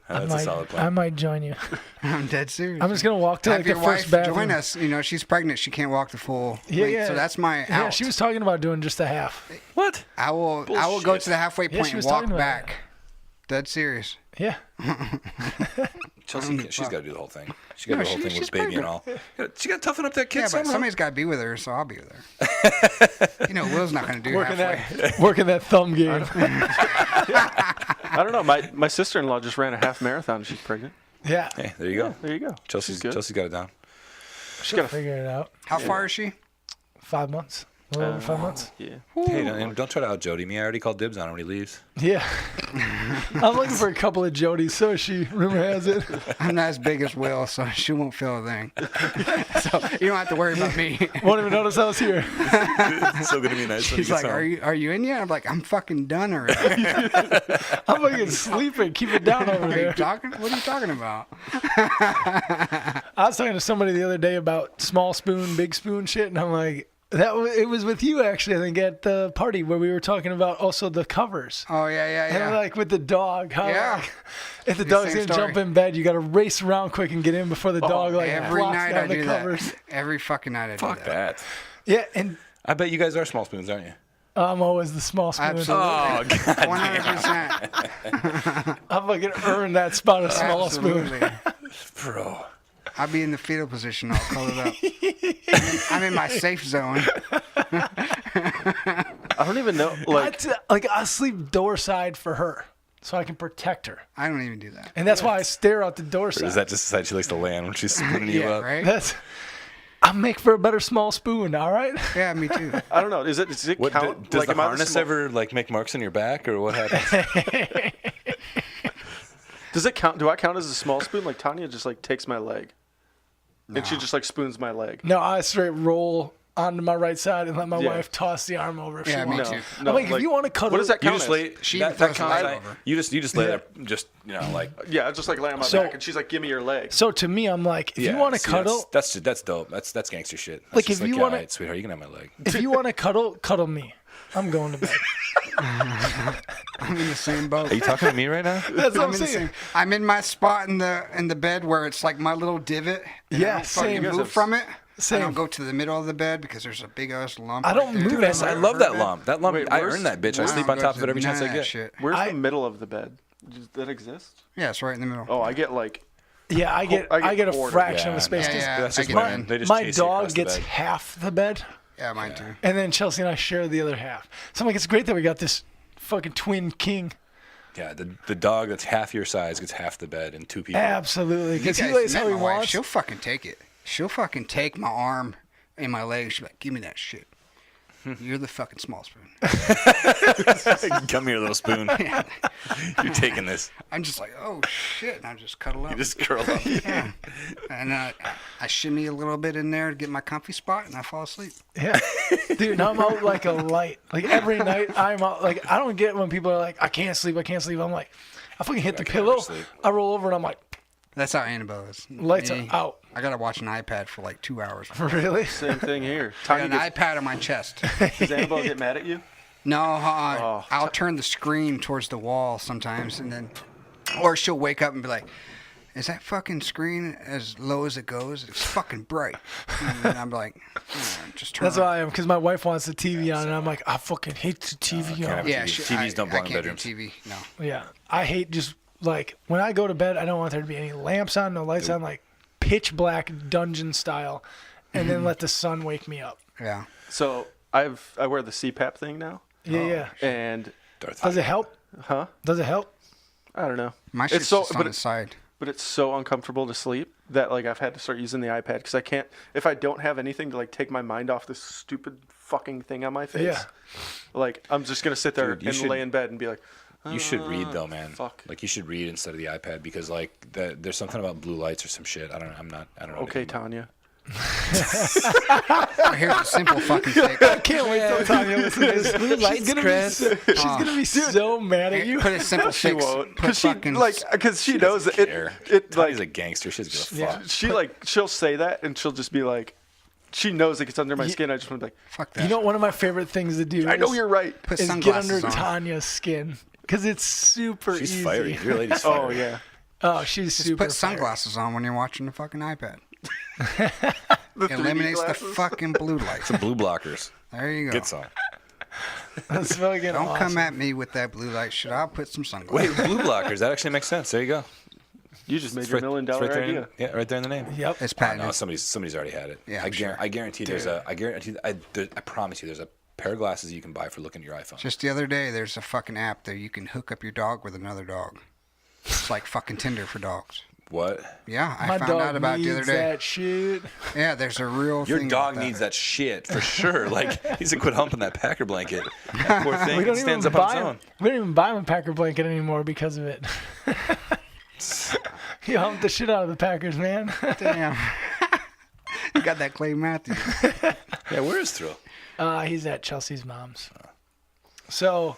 That's a solid I plan. might join you. I'm dead serious. I'm just gonna walk to Have like the your first wife bathroom. join us. You know, she's pregnant. She can't walk the full. Yeah, length, yeah. So that's my out. Yeah, she was talking about doing just a half. What? I will go Bullshit. to the halfway Yeah, point she and was walk talking about back. Dead serious. Yeah. Chelsea, she's got to do the whole thing. She got to No, do the whole thing she's with baby and all. She got to toughen up that kid Yeah, but somehow. somebody's got to be with her, so I'll be with her. You know, Will's not going to do halfway. Working that thumb game. I don't know. My sister-in-law just ran a half marathon. She's pregnant. Yeah. Hey, there you go. There you go. Chelsea's good. got it down. She'll figure it out. How far is she? 5 months. A little over 5 months. Yeah. Hey, don't try to out Jody me. I already called dibs on him when he leaves. Yeah. I'm looking for a couple of Jodies, so is she. Rumor has it. I'm not as big as Will, so she won't feel a thing. So you don't have to worry about me. Won't even notice I was here. It's still gonna be nice. She's like, "Are you in yet?" I'm like, "I'm fucking done already." I'm fucking sleeping. Keep it down over Are you there. talking? What are you talking about? I was talking to somebody the other day about small spoon, big spoon shit, and I'm like, it was with you actually, I think, at the party where we were talking about also the covers. Oh yeah. And like with the dog, how Yeah. like, if the The dog's same gonna jump story. in bed, you gotta race around quick and get in before the dog like Every flops night down I the do covers. that. Every fucking night I do Fuck that. Yeah, and I bet you guys are small spoons, aren't you? I'm always the small spoon. Absolutely. Oh, God. 100%. I fucking earned that spot of small spoon. Absolutely. Bro. I'll be in the fetal position. I'll call it up. I'm in my safe zone. I don't even know. Like, I sleep door side for her, so I can protect her, I don't even do that. and that's why I stare out the door Or side. is that just the side she likes to land when she's spooning you Yeah, up? right? That's. I make for a better small spoon. All right. Yeah, me too. I don't know. Does it What, count? does like, the am I harness small- ever like make marks on your back, or what happens? Does it count? Do I count as a small spoon? Like Tanya just like takes my leg, and she just like spoons my leg. No, I straight roll onto my right side and let my Yeah. wife toss the arm over if Yeah, she me wants. too. No, I'm like, if you want to cuddle, what does that You count just as? lay. She that throws counts. the leg over. You just lay there, just like. Yeah, I just like lay on my So- back, and she's like, "Give me your leg." So to me, I'm like, if you want to see, cuddle, that's dope. That's gangster shit. That's Like, just if you yeah, wanna- all right, sweetheart, you can have my leg. if you want to cuddle me. I'm going to bed. I'm in the same boat. Are you talking to me right now? That's what I'm I'm in, the saying. same, I'm in my spot in the bed where it's like my little divot. And Yeah, I don't fucking same. move from it. Same. I don't go to the middle of the bed because there's a big ass lump. I don't right there. move Yes, I love that lump. That lump, Wait, I where's- earned that bitch. I I sleep don't on go top to of it every none chance of I that get. shit. Where's I- the middle of the bed? Does that exist? Yeah, it's right in the middle. Oh, I get like. Yeah, I get I get a quarter. fraction of the Yeah, space. Yeah, 'cause yeah. That's I just get women. that. They just my chase you dog across the gets bed. half the bed, Yeah, mine too. and then Chelsea and I share the other half. So I'm like, it's great that we got this fucking twin king. Yeah, the dog that's half your size gets half the bed, and two people. Absolutely, You because he guys lays met how he my wife. wants. She'll fucking take it. She'll fucking take my arm and my leg. She'll be like, "Give me that shit. You're the fucking small spoon." Come here, little spoon. You're taking this. I'm just like, "Oh shit!" And I just cuddle up. You just curl up. Yeah. And I shimmy a little bit in there to get my comfy spot, and I fall asleep. Yeah, dude, I'm out like a light. Like every night, I'm out. Like I don't get when people are like, I can't sleep. I'm like, I fucking hit the can pillow. never sleep. I roll over and I'm like, That's how Annabelle is. lights Me, are out. I gotta watch an iPad for like 2 hours. Really? Same thing here. I got Tanya an gets, iPad on my chest. does Annabelle get mad at you? No, Oh. I'll turn the screen towards the wall sometimes, and then, or she'll wake up and be like, "Is that fucking screen as low as it goes? It's fucking bright." And I'm like, "Just turn." That's it how on." I am because my wife wants the TV on, and I'm like, I fucking hate the TV can't on. have Yeah, TVs don't belong in I can't do bedrooms. TV. No. Yeah, I hate just like when I go to bed, I don't want there to be any lamps on, no lights on, like pitch black dungeon style, and then let the sun wake me up. Yeah. So I wear the CPAP thing now, Yeah, yeah. and Darth Does it help? huh? Does it help? I don't know. My It's shit's so- just but on the it- side. But it's so uncomfortable to sleep that like I've had to start using the iPad because I can't. If I don't have anything to like take my mind off this stupid fucking thing on my face, Yeah. like I'm just gonna sit there Dude, you and should- lay in bed and be like, You should read though, man. fuck. Like you should read instead of the iPad because like there's something about blue lights or some shit. I don't know. I don't know. okay, anything about- Tanya. Here's a simple fucking fix. I can't wait till Tanya listens to this. Blue lights, She's gonna be so mad at you. Put a simple She fix. won't, Put fucking because she knows that Care. it Tanya's like a gangster. She doesn't give a fuck. she'll say that and she'll just be like, she knows it gets under my skin. I just want to be like, fuck that. You know, one of my favorite things to do I know you're right. Put is get sunglasses under on. Tanya's skin because it's super She's easy. fiery. Your lady's fiery. Oh yeah. Oh, she's Just super put sunglasses on when you're watching the fucking iPad. The It 3D eliminates the glasses. fucking blue lights. Some blue blockers. There you go. Good song. That's fucking Don't awesome. come at me with that blue light shit. I'll put some sunglasses. Wait, blue blockers. That actually makes sense. There you go. You just made It's your right- $1 million it's right there in- idea. yeah, right there in the name. Yep. It's Oh, no, patented. somebody's already had it. Yeah, I'm sure. I guarantee there's a. I guarantee. I promise you, there's a pair of glasses you can buy for looking at your iPhone. Just the other day, there's a fucking app that you can hook up your dog with another dog. It's like fucking Tinder for dogs. What? Yeah, I My found dog out about it the other needs day. that shit. Yeah, there's a real Your thing dog about needs that. that shit for sure. Like he needs to quit humping that Packer blanket. That poor thing. We don't It stands even up on buy its him. own. We don't even buy him a Packer blanket anymore because of it. He humped the shit out of the Packers, man. Damn. You got that Clay Matthews. Yeah, where is Thrill? He's at Chelsea's mom's. So,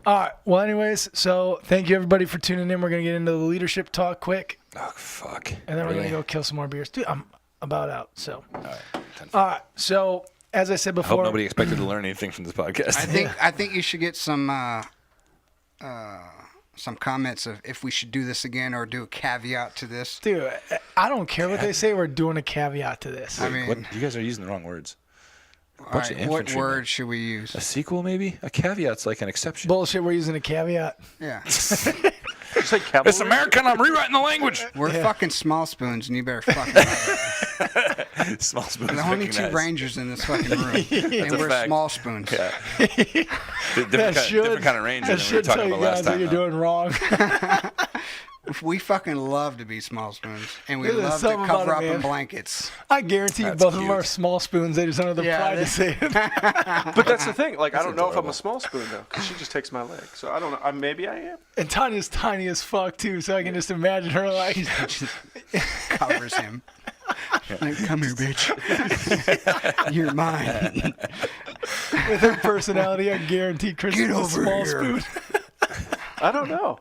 all right. Well, anyways, so thank you everybody for tuning in. We're gonna get into the leadership talk quick, Oh fuck. and then we're Really? gonna go kill some more beers. Dude, I'm about out. So, All right. 10. all right. So, as I said I hope before, nobody expected to learn anything from this podcast. I think you should get some comments of if we should do this again or do a caveat to this. dude, I don't care what they say. We're doing a caveat to this. I mean, What? You guys are using the wrong words. all bunch of right, what infantrymen. word should we use? A sequel, maybe? A caveat's like an exception. Bullshit. We're using a caveat. Yeah, Did you say cavalry? It's American. I'm rewriting the language. we're fucking small spoons, and you better fucking. Small spoons. There's only two recognize. rangers in this fucking room, and a we're fact. small spoons. Yeah. different, That different kind of ranger that than we were should tell talking you about last guys what time. you're though. doing wrong. We fucking love to be small spoons, and we There's love to something cover about up it, in man. blankets. I guarantee you That's both of them cute. are small spoons. They just don't have the Yeah, pride they- to say it. But that's the thing. Like, I don't know if I'm adorable. a small spoon though, because she just takes my leg. So I don't know. Maybe I am. And Tanya's tiny as fuck too, so I can just imagine her like, Covers him. Like, come here, bitch. You're mine. with her personality, I guarantee Chris Get is a over small here. spoon. I don't know.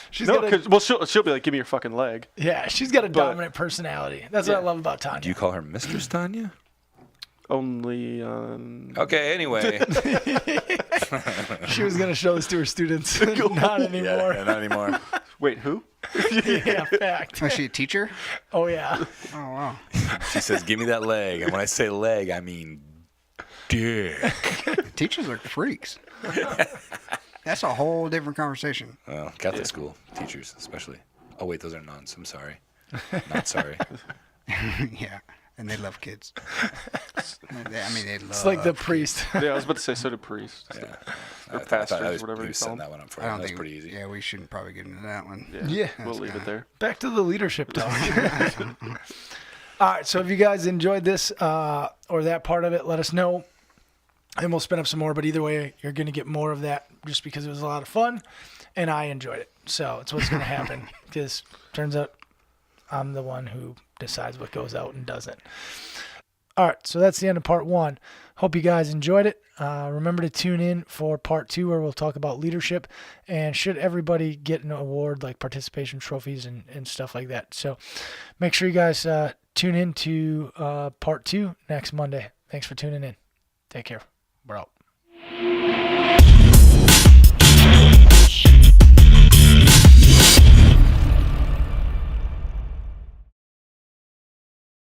She's No, got a, because she'll be like, give me your fucking leg. yeah, she's got a but- dominant personality. That's what I Yeah. love about Tanya. Do you call her Mistress Tanya? Only on. Okay, anyway. She was gonna show this to her students. Not anymore. Yeah, not anymore. Wait, who? Yeah, fact. Was she a teacher? Oh yeah. Oh, wow. She says, give me that leg. And when I say leg, I mean dick. Teachers are freaks. That's a whole different conversation. Well, Catholic school teachers, especially. Oh, wait, those are nuns. I'm sorry. Not sorry. Yeah, and they love kids. I mean, they love. It's like the priest. Yeah, I was about to say so do priests. Yeah. Or I thought pastors, I was, whatever he you was call setting them. that one up for I you. don't That was think. pretty easy. Yeah, we shouldn't probably get into that one. Yeah. We'll leave it there. Back to the leadership talk. All right, so if you guys enjoyed this or that part of it, let us know, and we'll spin up some more. But either way, you're going to get more of that just because it was a lot of fun, and I enjoyed it. So it's what's going to happen because turns out I'm the one who decides what goes out and doesn't. All right, so that's the end of part one. Hope you guys enjoyed it. Remember to tune in for part two where we'll talk about leadership and should everybody get an award like participation trophies and stuff like that. So make sure you guys tune in to part two next Monday. Thanks for tuning in. Take care. We're out.